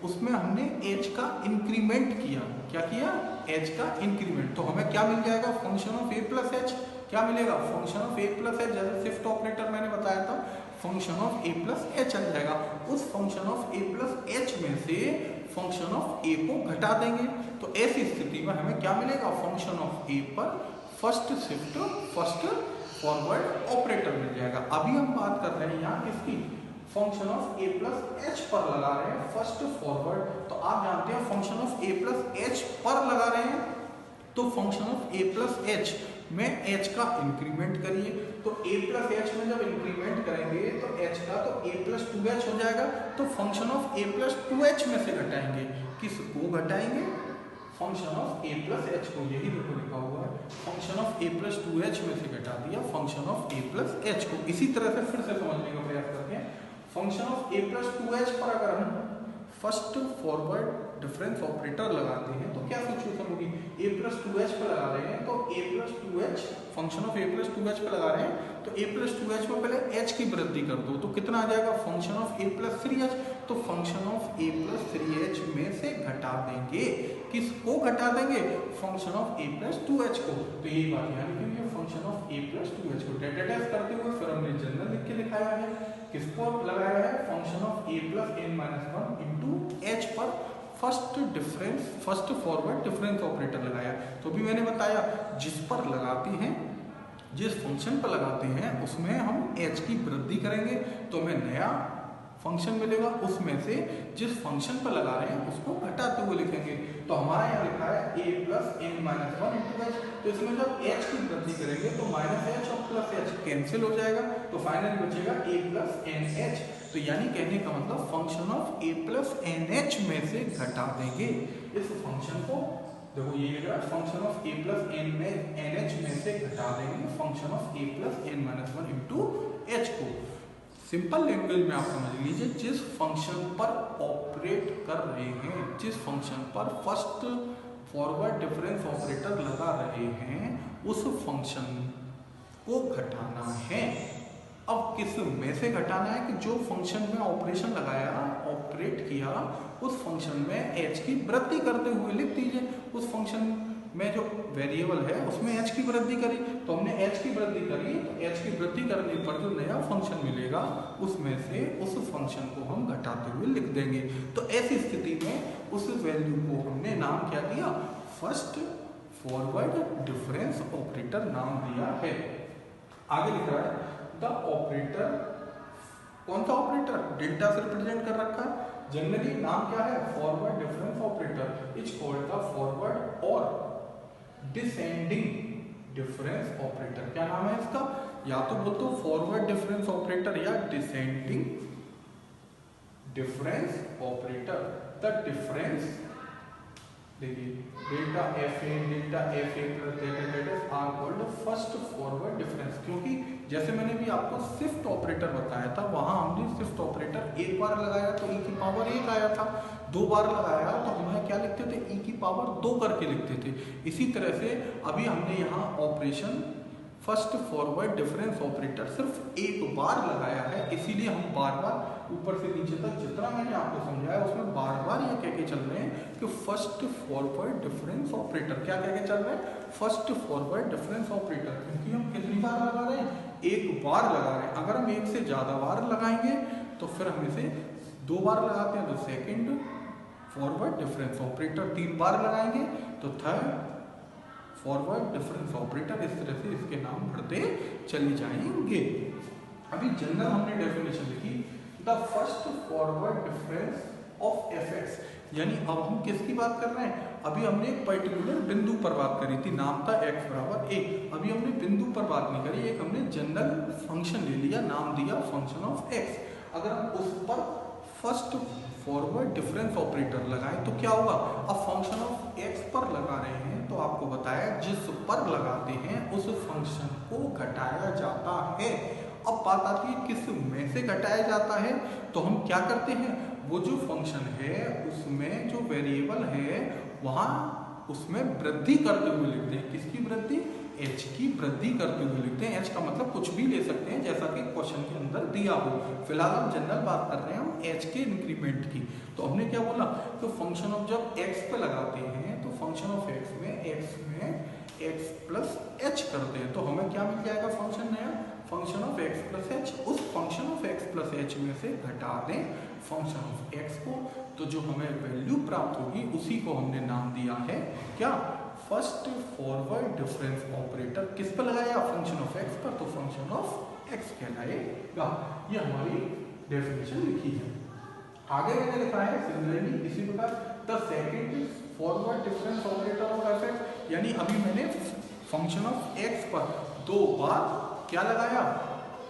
A: उसमें हमने h का इंक्रीमेंट किया। क्या किया, h का इंक्रीमेंट। तो हमें क्या मिल जाएगा, function of a plus H. क्या मिलेगा, function of a plus H. जैसे शिफ्ट ऑपरेटर मैंने बताया था, function of a plus H आ जाएगा। उस function of a plus H में से फंक्शन ऑफ a को घटा देंगे। तो ऐसी स्थिति में हमें क्या मिलेगा, फंक्शन ऑफ a पर first shift first forward operator मिल जाएगा। अभी हम बात कर रहे हैं यहाँ किसकी, function of a plus H पर लगा रहे हैं फर्स्ट फॉरवर्ड। तो आप जानते हैं function of a plus H पर लगा रहे हैं, तो function of a plus H में h का इंक्रीमेंट करिए। तो a प्लस एच में जब इंक्रीमेंट करेंगे तो h का तो a प्लस 2h हो जाएगा। तो function of a plus 2h में से घटाएंगे, किसको घटाएंगे, function of a plus H को। यही देखो लिखा हुआ है, function of a plus 2h में से घटा दिया function of a plus H को। इसी तरह से फिर से समझने का प्रयास करते हैं, function of a plus 2h पर अगर हम फर्स्ट फॉरवर्ड डिफरेंस ऑपरेटर लगाते हैं तो क्या सिचुएशन होगी, a प्लस 2h पर लगा रहे हैं तो a plus 2h, function of a plus 2h पर लगा रहे हैं तो a प्लस 2h में पहले h की वृद्धि कर दो। तो कितना आ जाएगा, function of a plus 3h। तो function of a plus 3h में से घटा देंगे, किसको घटा देंगे, function of a plus 2h को। तो यही बात यहाँ लिखी हुई है, function of a plus 2h को डेटा करते हुए फिर हमने जनरल लिख के दिखाया है। किसको लगाया है, function of a plus n minus 1 into h पर फर्स्ट फॉरवर्ड डिफरेंस ऑपरेटर लगाया। तो भी मैंने बताया जिस पर लगाते हैं, जिस फंक्शन पर लगाते हैं उसमें हम h की वृद्धि करेंगे तो हमें नया फंक्शन मिलेगा, उसमें से जिस फंक्शन पर लगा रहे हैं उसको घटाते हुए लिखेंगे। तो हमारा यहाँ लिखा है a plus n minus 1 into H. तो इसमें जब h की वृद्धि करेंगे तो माइनस एच और प्लस एच कैंसिल हो जाएगा, तो फाइनली बचेगा a प्लस एन एच। तो यानी कहने का मतलब function of a plus n h में से घटा देंगे इस फंक्शन को। देखो ये लिखा है function of a plus n h में से घटा देंगे function of a plus n minus 1 into h को। सिंपल लैंग्वेज में आप समझ लीजिए, जिस फंक्शन पर ऑपरेट कर रहे हैं, जिस फंक्शन पर फर्स्ट फॉरवर्ड डिफरेंस ऑपरेटर लगा रहे हैं उस फंक्शन को घटाना है। अब किस में से घटाना है, कि जो फंक्शन में ऑपरेशन लगाया, ऑपरेट किया, उस फंक्शन में h की वृद्धि करते हुए लिख दीजिए। उस फंक्शन में जो वेरिएबल है उसमें h की वृद्धि करी, तो हमने h की वृद्धि करी, तो h की वृद्धि करने पर जो नया फंक्शन मिलेगा उसमें से उस फंक्शन को हम घटाते हुए लिख देंगे। तो ऐसी स्थिति में उस वैल्यू को हमने नाम क्या दिया, फर्स्ट फॉरवर्ड डिफरेंस ऑपरेटर नाम दिया है। आगे लिख रहा है द ऑपरेटर, कौन सा ऑपरेटर, डेल्टा से रिप्रेजेंट कर रखा है। जनरली नाम क्या है, forward difference operator is called the forward और डिसेंडिंग डिफरेंस ऑपरेटर। क्या नाम है इसका, या तो बोल तो फॉरवर्ड डिफरेंस ऑपरेटर या descending difference operator. The difference, देखिए delta F A plus delta are called first forward difference. क्योंकि जैसे मैंने भी आपको शिफ्ट ऑपरेटर बताया था, वहां हमने शिफ्ट ऑपरेटर एक बार लगाया तो e की पावर 1 आया था, दो बार लगाया तो हमें क्या लिखते थे, e की पावर 2 करके लिखते थे। इसी तरह से अभी हमने यहाँ operation first forward difference operator सिर्फ एक बार लगाया है, इसीलिए हम बार बार ऊपर से नीचे तक जितना मैंने आपको समझाया उसमें बार बार ये कह के चल रहे हैं कि फर्स्ट फॉरवर्ड डिफरेंस ऑपरेटर। क्या कह के चल रहे हैं, फर्स्ट फॉरवर्ड डिफरेंस ऑपरेटर, क्योंकि हम कितनी बार लगा रहे हैं, एक बार लगा रहे हैं। अगर हम एक से ज्यादा बार लगाएंगे तो फिर हम इसे 2 बार लगाते हैं तो सेकेंड फॉरवर्ड डिफरेंस ऑपरेटर, 3 बार लगाएंगे तो थर्ड फॉरवर्ड डिफरेंस ऑपरेटर। इस तरह से इसके नाम बढ़ते चले जाएंगे। अभी जनरल हमने डेफिनेशन लिखी, the first forward difference of f x, यानी अब हम किसकी बात कर रहे हैं, अभी हमने एक पर्टिकुलर बिंदु पर बात करी थी, नाम था x बराबर a। अभी हमने बिंदु पर बात नहीं करी, एक हमने जनरल फंक्शन ले लिया, नाम दिया फंक्शन ऑफ x। अगर हम उस पर फर्स्ट फॉरवर्ड डिफरेंस ऑपरेटर लगाएं तो क्या होगा, अब फंक्शन ऑफ एक्स पर लगा रहे हैं तो आपको बताया जिस पर लगाते हैं उस फंक्शन को घटाया जाता है। अब बात आती है किस में से घटाया जाता है, तो हम क्या करते हैं, वो जो फंक्शन है उसमें जो वेरिएबल है वहां उसमें वृद्धि करते हुए लिखते हैं। किसकी वृद्धि, h की वृद्धि करते हुए लिखते हैं। h का मतलब कुछ भी ले सकते हैं जैसा कि क्वेश्चन के अंदर दिया हो। फिलहाल हम जनरल बात कर रहे हैं हम h के इंक्रीमेंट की। तो हमने क्या बोला, तो फंक्शन ऑफ जब x पे लगाते हैं तो फंक्शन ऑफ x में x प्लस h करते हैं तो हमें क्या मिल जाएगा फंक्शन नया, function of x plus h। उस function of x plus h में से घटा दें फंक्शन ऑफ x को, तो जो हमें वैल्यू प्राप्त होगी उसी को हमने नाम दिया है क्या, फर्स्ट फॉरवर्ड डिफरेंस ऑपरेटर। किस पर लगाया, फंक्शन ऑफ x पर, तो फंक्शन ऑफ x कहलाएगा। ये हमारी डेफिनेशन लिखी है। आगे मैंने लिखा है सिमिलरली इसी प्रकार the second forward difference operator of f, यानी अभी मैंने फंक्शन ऑफ x पर दो बार क्या लगाया,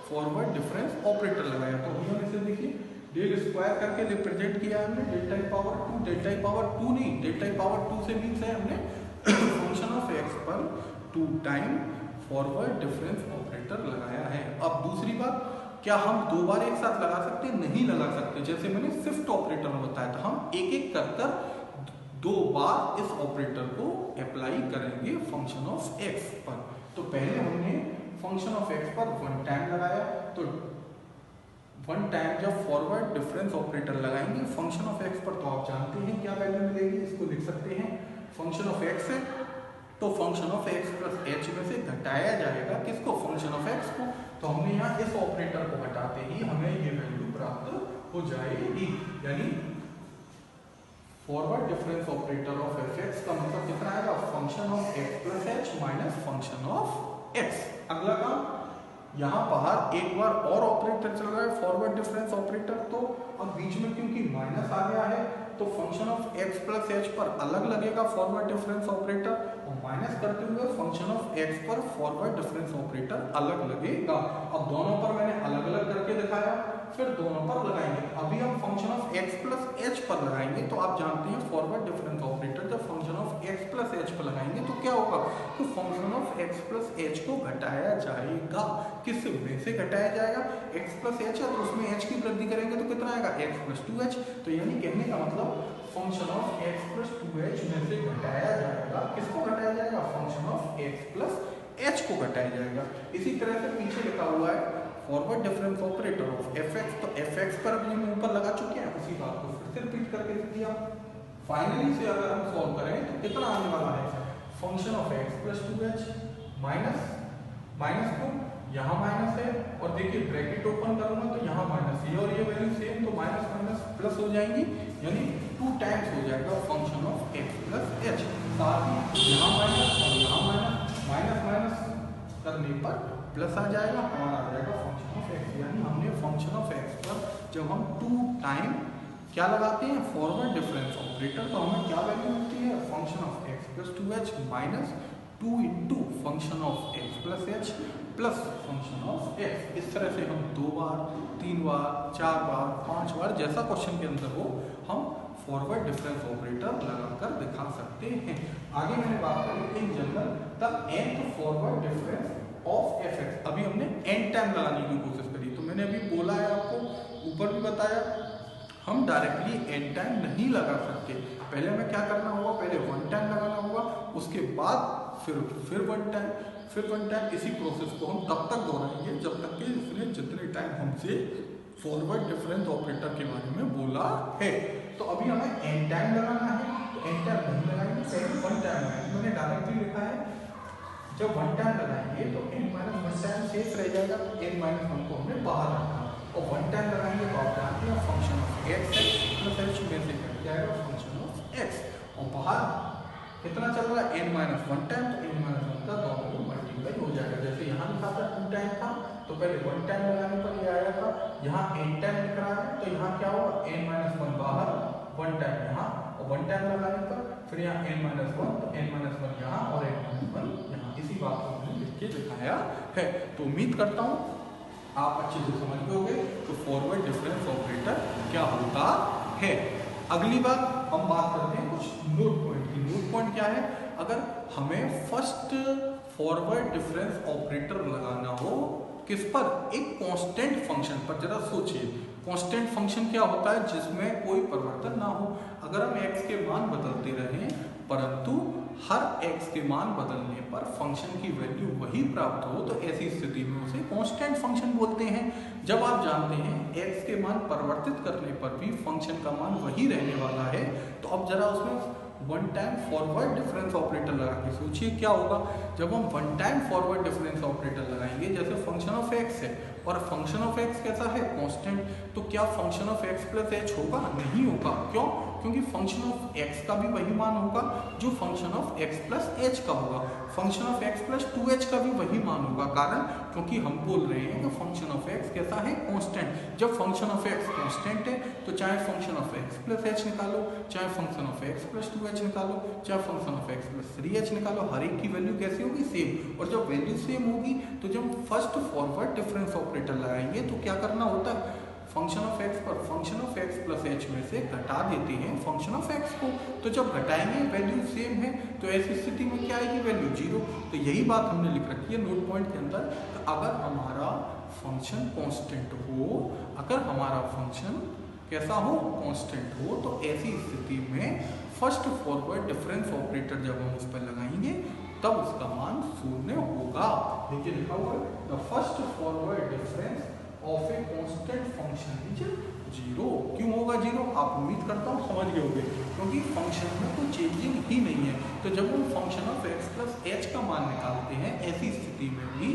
A: फॉरवर्ड डिफरेंस ऑपरेटर लगाया। तो अभी हम इसे देखिए डेल स्क्वायर करके रिप्रेजेंट किया हमने, डेल्टा की पावर 2, डेल्टा की पावर 2 नहीं, डेल्टा की पावर 2 से मीन्स है हमने फंक्शन ऑफ x पर 2 टाइम फॉरवर्ड डिफरेंस ऑपरेटर लगाया है। अब दूसरी बात, क्या हम दो बार एक साथ लगा सकते हैं, नहीं लगा सकते। जैसे मैंने शिफ्ट ऑपरेटर में बताया था, हम एक एक कर दो बार इस ऑपरेटर को अप्लाई करेंगे फंक्शन ऑफ x पर। तो पहले हमने फंक्शन ऑफ x पर 1 टाइम लगाया, तो 1 टाइम जब फॉरवर्ड डिफरेंस ऑपरेटर लगाएंगे फंक्शन ऑफ x पर, तो आप जानते हैं क्या वैल्यू मिलेगी, इसको लिख सकते हैं फंक्शन ऑफ x है तो function of x plus h में से घटाया जाएगा किसको, फंक्शन ऑफ x को। तो हमने यहाँ इस ऑपरेटर को घटाते ही हमें ये वैल्यू प्राप्त हो जाएगी, यानी forward difference operator of fx का मतलब कितना आएगा, function of x plus h minus function of x। अगला काम, यहाँ बाहर एक बार और ऑपरेटर चल रहा है फॉरवर्ड डिफरेंस ऑपरेटर, तो अब बीच में क्योंकि माइनस आ गया है तो function of x plus h पर अलग लगेगा फॉरवर्ड डिफरेंस ऑपरेटर, और माइनस करते हुए फंक्शन ऑफ x पर फॉरवर्ड डिफरेंस ऑपरेटर अलग लगेगा। अब दोनों पर मैंने अलग अलग करके दिखाया, फिर दोनों पर लगाएंगे। अभी हम function of x plus h पर लगाएंगे, तो आप जानते हैं फॉरवर्ड डिफरेंस ऑपरेटर जब function of x plus h पर लगाएंगे तो क्या होगा, तो function of x plus h को घटाया जाएगा। किस में से घटाया जाएगा, x प्लस h है तो उसमें h की वृद्धि करेंगे तो कितना आएगा, x प्लस 2h। तो यानी कहने का मतलब function of x plus 2h में से घटाया जाएगा, किसको घटाया जाएगा, function of x plus h को घटाया जाएगा। इसी तरह से पीछे लिखा हुआ है forward difference operator of fx, तो fx पर अभी हम ऊपर लगा चुके हैं, उसी बात को फिर से रिपीट करके लिख दिया। फाइनली से अगर हम सॉल्व करें तो कितना आने वाला है, function of x plus 2h minus minus को यहाँ माइनस है, और देखिए ब्रैकेट ओपन करूंगा तो यहाँ माइनस, ये और ये वैल्यू सेम तो माइनस माइनस प्लस हो जाएंगी, यानी 2 टाइम्स हो जाएगा function of x plus h। साथ ही यहाँ माइनस और यहाँ माइनस, माइनस माइनस करने पर प्लस आ जाएगा, हमारा आ जाएगा फंक्शन ऑफ x। यानी हमने फंक्शन ऑफ x पर जब हम 2 टाइम क्या लगाते हैं फॉरवर्ड डिफरेंस ऑपरेटर, तो हमें क्या वैल्यू मिलती है, function of x plus 2h minus 2 into function of x plus h plus function of x। इस तरह से हम 2 बार 3 बार 4 बार 5 बार जैसा क्वेश्चन के अंदर हो हम फॉरवर्ड डिफरेंस ऑपरेटर लगाकर दिखा सकते हैं। आगे मैंने बात करी in general the nth forward difference of fx। अभी हमने n टाइम लगाने की कोशिश करी, तो मैंने अभी बोला है आपको, ऊपर भी बताया, हम डायरेक्टली n टाइम नहीं लगा सकते। पहले हमें क्या करना होगा, पहले 1 टाइम लगाना होगा, उसके बाद फिर 1 टाइम, फिर 1 टाइम। इसी प्रोसेस को हम तब तक दोहराएंगे जब तक कि इसने जितने टाइम हमसे फॉरवर्ड डिफरेंस ऑपरेटर के बारे में बोला है। तो अभी हमें n टाइम लगाना है, तो n टाइम नहीं लगाएंगे, पहले 1 टाइम लगाएंगे। मैंने डायरेक्टली लिखा है जब 1 टाइम लगाएंगे तो n-1 टाइम शेष रह जाएगा, तो n-1 को हमने बाहर रखा, और 1 टाइम लगाएंगे तो आप जानते हैं function of x plus h में से कट जाएगा फंक्शन ऑफ x, और बाहर कितना चल रहा है n-1 टाइम, तो n-1 का दोनों मल्टीप्लाई हो जाएगा। जैसे यहाँ लिखा था 2 टाइम था, तो पहले 1 टाइम लगाने पर ये आया था, यहाँ n टाइम लिख रहा है तो यहाँ क्या होगा, n-1 बाहर 1 टाइम यहाँ, और 1 टाइम लगाने पर फिर यहाँ n-1, तो n-1 यहाँ और n-1 यहाँ। इसी बात को मैंने लिख के दिखाया है। तो उम्मीद करता हूँ आप अच्छे से समझ गए तो फॉरवर्ड डिफरेंस ऑपरेटर क्या होता है। अगली बात हम बात करते हैं कुछ नोट पॉइंट की। नोट पॉइंट क्या है, अगर हमें फर्स्ट फॉरवर्ड डिफरेंस ऑपरेटर लगाना हो किस पर, एक कांस्टेंट फंक्शन पर। जरा सोचिए कांस्टेंट फंक्शन क्या होता है, जिसमें कोई परिवर्तन ना हो। अगर हम x के मान बदलते रहें परंतु हर x के मान बदलने पर फंक्शन की वैल्यू वही प्राप्त हो तो ऐसी स्थिति में उसे कांस्टेंट फंक्शन बोलते हैं। जब आप जानते हैं x के मान परिवर्तित करने पर भी फंक्शन का मान वही रहने वाला है, तो अब जरा उसमें one time forward difference operator लगा के सोचिए क्या होगा। जब हम one time forward difference operator लगाएंगे, जैसे फंक्शन ऑफ x है और फंक्शन ऑफ x कैसा है, कांस्टेंट, तो क्या function of x plus h होगा? नहीं होगा। क्यों? क्योंकि फंक्शन ऑफ x का भी वही मान होगा जो function of x plus h का होगा। Function of x plus 2h का भी वही मान होगा। कारण क्योंकि हम बोल रहे हैं कि फंक्शन ऑफ x कैसा है, कांस्टेंट। जब फंक्शन ऑफ x कांस्टेंट है तो चाहे function of x plus h निकालो, चाहे function of x plus 2h निकालो, चाहे function of x plus 3h निकालो, हर एक की वैल्यू कैसी होगी, सेम। और जब वैल्यू सेम होगी तो जब फर्स्ट फॉरवर्ड डिफरेंस ऑपरेटर लगाएंगे तो क्या करना होता है, फंक्शन ऑफ x पर function of x plus h में से घटा देते हैं फंक्शन ऑफ x को। तो जब घटाएंगे वैल्यू सेम है तो ऐसी स्थिति में क्या आएगी, वैल्यू 0। तो यही बात हमने लिख रखी है नोट पॉइंट के अंदर। तो अगर हमारा फंक्शन कांस्टेंट हो, अगर हमारा फंक्शन कैसा हो, कांस्टेंट हो, तो ऐसी स्थिति में फर्स्ट फॉरवर्ड डिफरेंस ऑपरेटर जब हम उस पर लगाएंगे तब उसका मान 0 होगा। देखिए लिखा हुआ है the first forward difference of a constant function is 0। क्यों होगा 0? आप उम्मीद करता हूँ समझ गए होंगे, क्योंकि फंक्शन में कोई चेंजिंग ही नहीं है। तो जब हम function of x plus h का मान निकालते हैं, ऐसी स्थिति में भी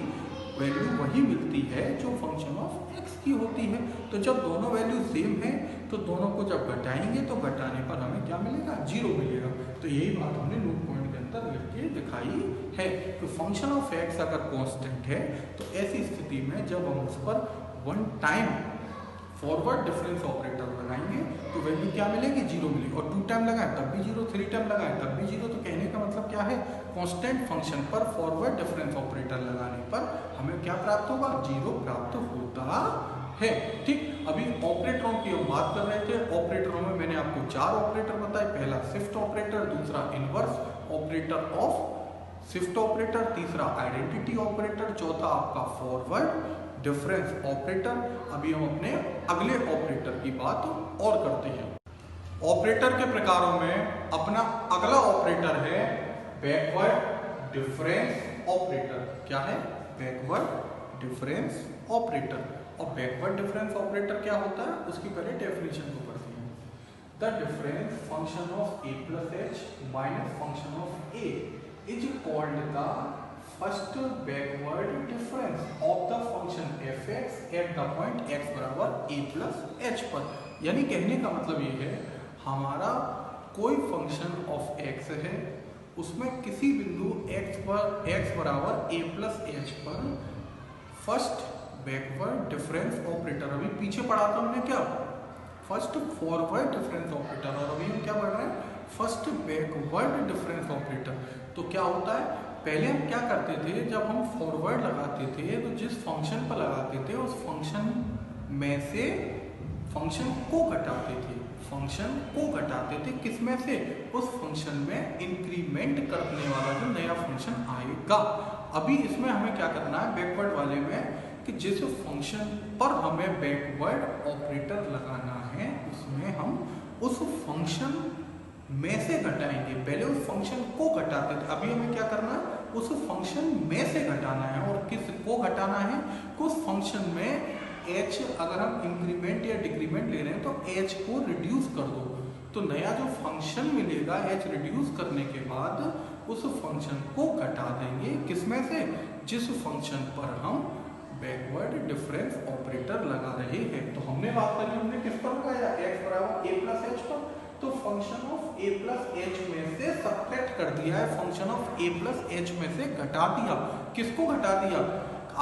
A: वैल्यू वही मिलती है जो फंक्शन ऑफ x की होती है। तो जब दोनों वैल्यू सेम है तो दोनों को जब घटाएंगे तो घटाने पर हमें क्या मिलेगा, 0 मिलेगा। तो यही बात हमने नोट पॉइंट के अंदर लिख के दिखाई है। तो फंक्शन ऑफ x अगर कांस्टेंट है तो ऐसी स्थिति में जब हम उस पर one time forward difference operator लगाएंगे तो वैल्यू क्या मिलेगी, 0 मिलेगी। और 2 टाइम लगाएं तब भी 0, 3 टाइम लगाएं तब भी 0। तो कहने का मतलब क्या है, कांस्टेंट फंक्शन पर फॉरवर्ड डिफरेंस ऑपरेटर लगाने पर हमें क्या प्राप्त होगा, 0 प्राप्त होता है। ठीक, अभी ऑपरेटरों की हम बात कर रहे थे। ऑपरेटरों में मैंने आपको 4 ऑपरेटर बताए। पहला शिफ्ट ऑपरेटर, दूसरा inverse operator of shift operator, तीसरा आइडेंटिटी ऑपरेटर, चौथा आपका फॉरवर्ड डिफरेंस ऑपरेटर। अभी हम अपने अगले ऑपरेटर की बात और करते हैं। ऑपरेटर के प्रकारों में अपना अगला ऑपरेटर है बैकवर्ड डिफरेंस ऑपरेटर। क्या है, बैकवर्ड डिफरेंस ऑपरेटर। और बैकवर्ड डिफरेंस ऑपरेटर क्या होता है, उसकी पहले डेफिनेशन को पढ़ते हैं। The difference function of a plus h minus function of a is called the first backward difference of the function fx at the point x बराबर a प्लस h पर। यानी कहने का मतलब ये है, हमारा कोई फंक्शन ऑफ x है, उसमें किसी बिंदु x बराबर a प्लस h पर फर्स्ट बैकवर्ड डिफरेंस ऑपरेटर, अभी पीछे पढ़ा था हमने क्या, फर्स्ट फॉरवर्ड डिफरेंस ऑपरेटर, और अभी हम क्या पढ़ रहे हैं, फर्स्ट बैकवर्ड डिफरेंस ऑपरेटर। तो क्या होता है, पहले हम क्या करते थे, जब हम फॉरवर्ड लगाते थे तो जिस फंक्शन पर लगाते थे उस फंक्शन में से फंक्शन को घटाते थे, फंक्शन को घटाते थे किस में से, उस फंक्शन में इंक्रीमेंट करने वाला जो नया फंक्शन आएगा। अभी इसमें हमें क्या करना है, बैकवर्ड वाले में, कि जिस फंक्शन पर हमें बैकवर्ड ऑपरेटर लगाना है उसमें हम उस फंक्शन में से घटाएंगे। पहले उस फंक्शन को घटाते थे, अभी हमें क्या करना है, उस फंक्शन में से घटाना है। और किस को घटाना है, उस फंक्शन में h अगर हम इंक्रीमेंट या डिक्रीमेंट ले रहे हैं तो h को रिड्यूस कर दो, तो नया जो फंक्शन मिलेगा h रिड्यूस करने के बाद उस फंक्शन को घटा देंगे किसमें से, जिस फंक्शन पर हम बैकवर्ड डिफरेंस ऑपरेटर लगा रहे हैं। तो हमने बात करी, हमने किस पर लगाया, x बराबर a प्लस h पर। तो function of a plus h में से सब्ट्रैक्ट कर दिया है, function of a plus h में से घटा दिया। किसको घटा दिया,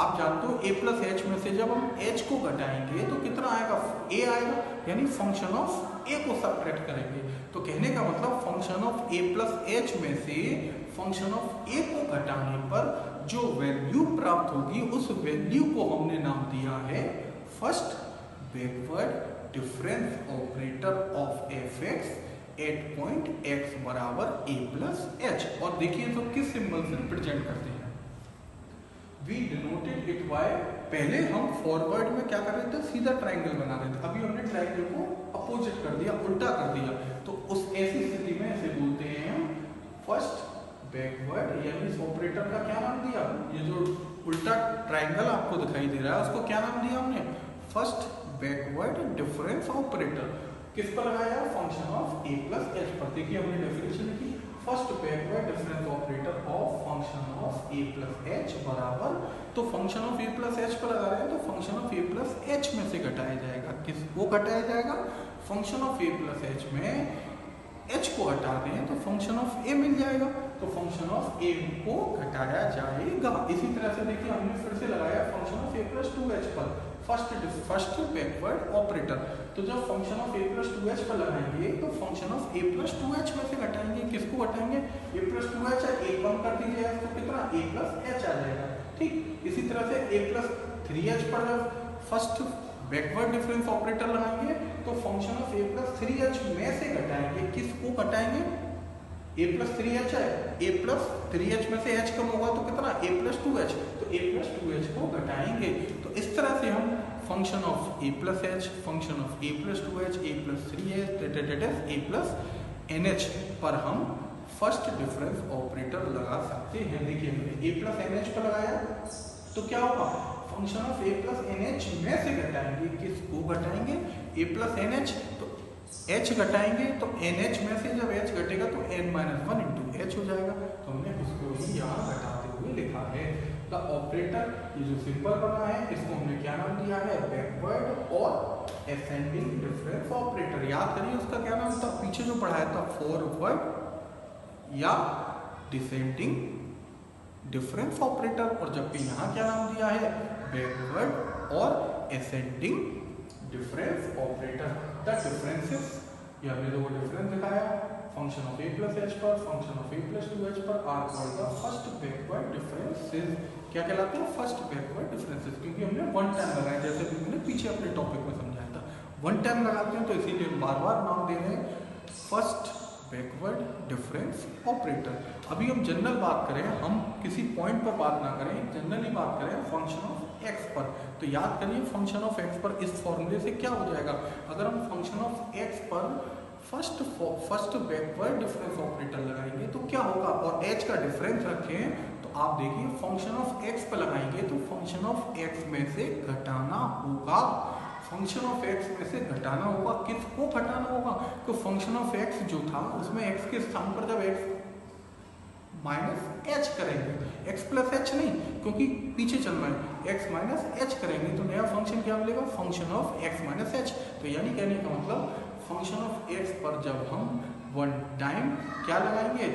A: आप जानते हो a प्लस h में से जब हम h को घटाएंगे तो कितना आएगा, a आएगा, यानी फंक्शन ऑफ a को सब्ट्रैक्ट करेंगे। तो कहने का मतलब function of a plus h में से फंक्शन ऑफ a को घटाने पर जो वैल्यू प्राप्त होगी उस वैल्यू को हमने नाम दिया first backward difference operator of f x at point x बराबर ए प्लस एच। और देखिए तो किस सिंबल से रिप्रेजेंट करते हैं, वी डिनोटेड इट बाय, पहले हम फॉरवर्ड में क्या कर रहे थे, सीधा ट्राइंगल बना रहे थे, अभी हमने ट्राइंगल को अपोजिट कर दिया, उल्टा कर दिया। तो उस ऐसी स्थिति में ऐसे बोलते हैं फर्स्ट बैकवर्ड, यानी इस ऑपरेटर का क्या नाम दिया, ये जो उल्टा ट्राइंगल आपको दिखाई दे रहा है उसको क्या नाम दिया हमने, फर्स्ट बैकवर्ड डिफरेंस ऑपरेटर। किस पर लगाया, function of A plus H पर। देखिए हमने डेफिनेशन लिखी, first backward difference operator of function of A plus H बराबर, तो function of A plus H पर लगा रहे हैं तो function of A plus H में से घटाया जाएगा, किसको घटाया जाएगा, function of A plus H में एच को हटा दें तो फंक्शन ऑफ ए मिल जाएगा, तो फंक्शन ऑफ ए को घटाया जाएगा। इसी तरह से देखिए हमने फिर से लगाया function of A plus two H पर, फर्स्ट बैकवर्ड ऑपरेटर। तो जब function of A plus two H पर लगाएंगे तो function of A plus two H में से घटाएंगे, किसको घटाएंगे, ए प्लस टू एच है, एक कम कर दीजिए तो कितना, ए प्लस एच आ जाएगा। ठीक इसी तरह से ए प्लस थ्री एच पर जब फर्स्ट बैकवर्ड डिफरेंस ऑपरेटर लगाएंगे तो function of A plus three H में से घटाएंगे, किसको घटाएंगे, ए प्लस थ्री एच है, ए प्लस थ्री एच में से एच कम होगा तो कितना, ए प्लस टू एच, तो ए प्लस टू एच को घटाएंगे। तो इस तरह से हम function of A plus h, function of A plus two h, a plus three h, a plus n h पर हम फर्स्ट डिफरेंस ऑपरेटर लगा सकते हैं। देखिए हमने ए प्लस एन एच पर लगाया तो क्या होगा, function of A plus n h में से घटाएंगे, किसको घटाएंगे, ए प्लस एन एच, तो एच घटाएंगे तो एन एच में से जब एच घटेगा तो n minus one into h हो जाएगा, तो हमने उसको ही यहाँ घटाते हुए लिखा है। द ऑपरेटर, ये जो सिंबल बना है इसको हमने क्या नाम दिया है, बैकवर्ड और असेंडिंग डिफरेंस ऑपरेटर। याद करिए उसका क्या नाम था, पीछे जो पढ़ाया था, फॉरवर्ड या डिसेंडिंग डिफरेंस ऑपरेटर, और जबकि यहाँ क्या नाम दिया है, बैकवर्ड और ascending difference operator. The differences, ये हमने जो डिफरेंस दिखाया function of A plus H पर, function of A plus two H पर, are called the first backward differences. क्या कहलाते हैं, फर्स्ट बैकवर्ड डिफरेंसेस, क्योंकि हमने वन टाइम लगाया, जैसे कि हमने पीछे अपने टॉपिक में समझाया था, वन टाइम लगाते हैं तो इसीलिए बार बार नाम दे रहे हैं फर्स्ट बैकवर्ड डिफरेंस ऑपरेटर। अभी हम जनरल बात करें, हम किसी पॉइंट पर बात ना करें, जनरली बात करें फंक्शन ऑफ एक्स पर, तो याद करिए फंक्शन ऑफ एक्स पर इस फॉर्मूले से क्या हो जाएगा, अगर हम फंक्शन ऑफ एक्स पर फर्स्ट बैकवर्ड डिफरेंस ऑपरेटर लगाएंगे तो क्या होगा, और एच का डिफरेंस रखें तो आप देखिए फंक्शन ऑफ एक्स पर लगाएंगे तो फंक्शन ऑफ एक्स में से घटाना होगा, फंक्शन ऑफ एक्स में से घटाना होगा, किसको घटाना होगा, तो फंक्शन ऑफ एक्स जो था उसमें एक्स के स्थान पर जब एक्स माइनस एच करेंगे, एक्स प्लस एच नहीं, क्योंकि पीछे चलना है, एक्स माइनस एच करेंगे तो नया फंक्शन क्या मिलेगा, function of x minus H. तो यानी कहने का मतलब फंक्शन ऑफ एक्स पर जब हम वन टाइम क्या लगाएंगे,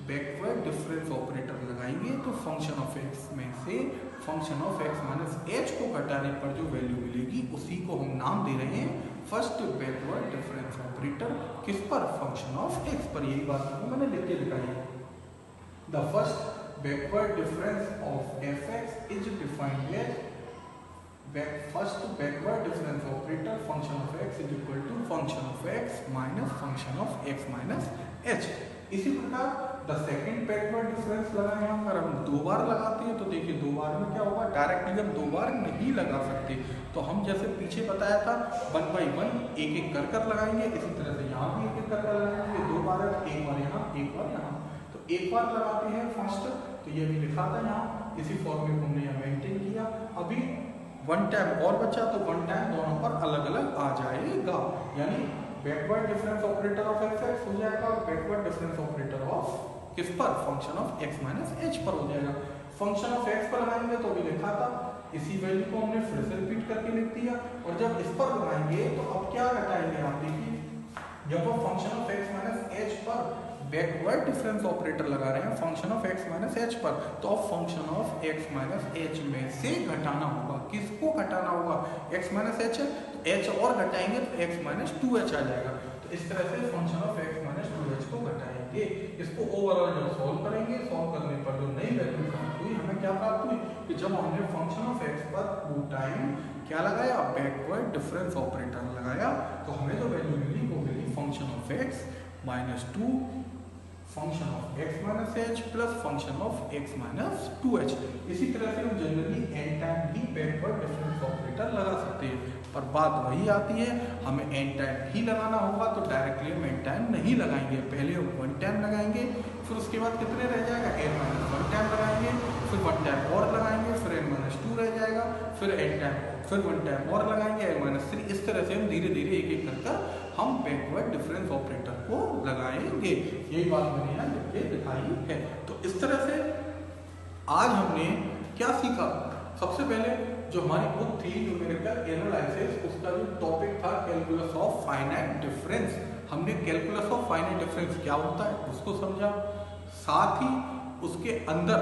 A: बैकवर्ड डिफरेंस ऑपरेटर लगाएंगे तो फंक्शन ऑफ एक्स में से function of x minus H को घटाने पर जो वैल्यू मिलेगी उसी को हम नाम दे रहे हैं फर्स्ट बैकवर्ड डिफरेंस ऑपरेटर। किस पर, फंक्शन ऑफ एक्स पर। यही बात को मैंने लिख के दिखाई है। The first backward difference of f x is defined as first backward difference operator function of x is equal to function of x minus function of x minus h. इसी प्रकार द सेकंड बैकवर्ड डिफरेंस लगाए हम, अगर हम दो बार लगाते हैं तो देखिए दो बार में क्या होगा, डायरेक्टली हम दो बार नहीं लगा सकते, तो हम जैसे पीछे बताया था 1 by 1 एक एक कर लगाएंगे, इसी तरह से यहाँ भी एक एक कर लगाएंगे, दो बार है, एक बार यहाँ एक बार यहाँ, तो एक बार लगाते हैं फर्स्ट, तो ये भी लिखा था यहाँ, इसी फॉर्मूले को हमने यहाँ मेंटेन किया। अभी वन टाइम और बचा तो वन टाइम दोनों पर अलग अलग आ जाएगा, यानी backward difference operator of x x हो जाएगा और बैकवर्ड डिफरेंस ऑपरेटर ऑफ किस पर, function of x minus H पर हो जाएगा। फंक्शन ऑफ एक्स पर लगाएंगे तो भी लिखा था, इसी वैल्यू को हमने फिर से रिपीट करके लिख दिया, और जब इस पर लगाएंगे तो अब क्या घटाएंगे, आप देखिए जब हम function of x minus H पर बैकवर्ड डिफरेंस ऑपरेटर लगा रहे हैं function of x minus H पर, तो अब function of x minus H में से घटाना होगा, किसको घटाना होगा, एक्स माइनस एच है तो एच और घटाएंगे तो एक्स माइनस टू एच आ जाएगा, तो इस तरह से function of x minus two H को घटाएंगे। बनाएंगे। इसको ओवरऑल जब सॉल्व करेंगे, सॉल्व करने पर जो नई वैल्यू प्राप्त हुई, हमें क्या प्राप्त हुई कि जब हमने फंक्शन ऑफ एक्स पर 2 टाइम क्या लगाया, बैकवर्ड डिफरेंस ऑपरेटर लगाया, तो हमें जो वैल्यू मिली वो मिली function of x minus 2 function of x minus H plus function of x minus 2h। इसी तरह से हम जनरली n टाइम भी बैकवर्ड डिफरेंस ऑपरेटर लगा सकते हैं, पर बात वही आती है, हमें n टाइम ही लगाना होगा तो डायरेक्टली हम n टाइम नहीं लगाएंगे, पहले हम 1 टाइम लगाएंगे, फिर उसके बाद कितने रह जाएगा, n माइनस 1 टाइम लगाएंगे, फिर 1 टाइम और लगाएंगे, फिर n माइनस 2 रह जाएगा, फिर n टाइम, फिर 1 टाइम और लगाएंगे, n माइनस 3। इस तरह से हम धीरे धीरे एक एक कर हम बैकवर्ड डिफरेंस ऑपरेटर को लगाएंगे। यही बात मैंने यहाँ लिख के दिखाई है। तो इस तरह से आज हमने क्या सीखा, सबसे पहले जो हमारी बुक थी न्यूमेरिकल एनालिसिस, उसका जो टॉपिक था कैलकुलस ऑफ फाइनाइट डिफरेंस, हमने कैलकुलस ऑफ फाइनाइट डिफरेंस क्या होता है उसको समझा, साथ ही उसके अंदर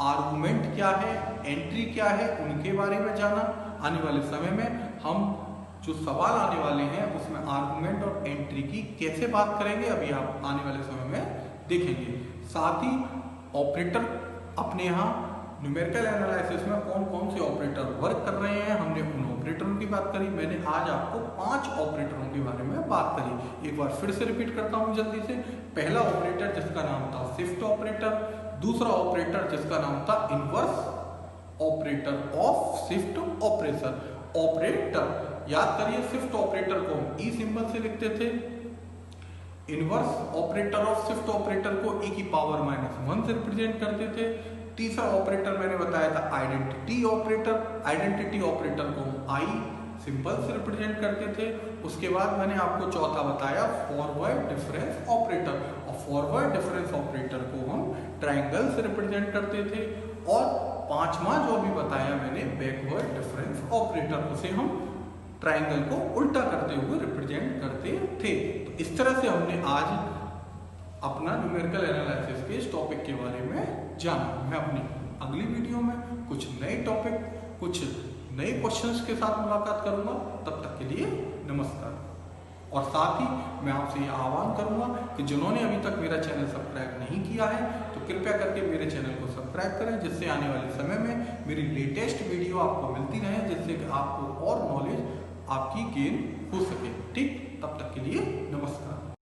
A: आर्गुमेंट क्या है, एंट्री क्या है, उनके बारे में जाना। आने वाले समय में हम जो सवाल आने वाले हैं उसमें आर्गुमेंट और एंट्री की कैसे बात करेंगे, अभी आप आने वाले समय में देखेंगे। साथ ही ऑपरेटर अपने यहाँ न्यूमेरिकल एनालिसिस में कौन कौन से ऑपरेटर वर्क कर रहे हैं, हमने उन ऑपरेटरों की बात करी। मैंने आज आपको 5 ऑपरेटरों के बारे में बात करी, एक बार फिर से रिपीट करता हूँ जल्दी से। पहला ऑपरेटर जिसका नाम था शिफ्ट ऑपरेटर, दूसरा ऑपरेटर जिसका नाम था inverse operator of shift operator. याद करिए, शिफ्ट ऑपरेटर को हम ई सिंबल से लिखते थे, inverse operator of shift operator को e की पावर -1 से रिप्रेजेंट करते थे। तीसरा ऑपरेटर मैंने बताया था आइडेंटिटी ऑपरेटर, आइडेंटिटी ऑपरेटर को हम आई सिंबल से रिप्रेजेंट करते थे। उसके बाद मैंने आपको चौथा बताया फॉरवर्ड डिफरेंस ऑपरेटर, और फॉरवर्ड डिफरेंस ऑपरेटर को हम ट्राइंगल से रिप्रेजेंट करते थे। और पांचवा जो अभी बताया मैंने बैकवर्ड डिफरेंस ऑपरेटर, उसे हम ट्राइंगल को उल्टा करते हुए रिप्रेजेंट करते थे। तो इस तरह से हमने आज अपना न्यूमेरिकल एनालिसिस के इस टॉपिक के बारे में जाना। मैं अपनी अगली वीडियो में कुछ नए टॉपिक, कुछ नए क्वेश्चंस के साथ मुलाकात करूंगा। तब तक के लिए नमस्कार। और साथ ही मैं आपसे ये आह्वान करूंगा कि जिन्होंने अभी तक मेरा चैनल सब्सक्राइब नहीं किया है तो कृपया करके मेरे चैनल को सब्सक्राइब करें, जिससे आने वाले समय में मेरी लेटेस्ट वीडियो आपको मिलती रहे, जिससे कि आपको और नॉलेज आपकी गेन हो सके। ठीक, तब तक के लिए नमस्कार।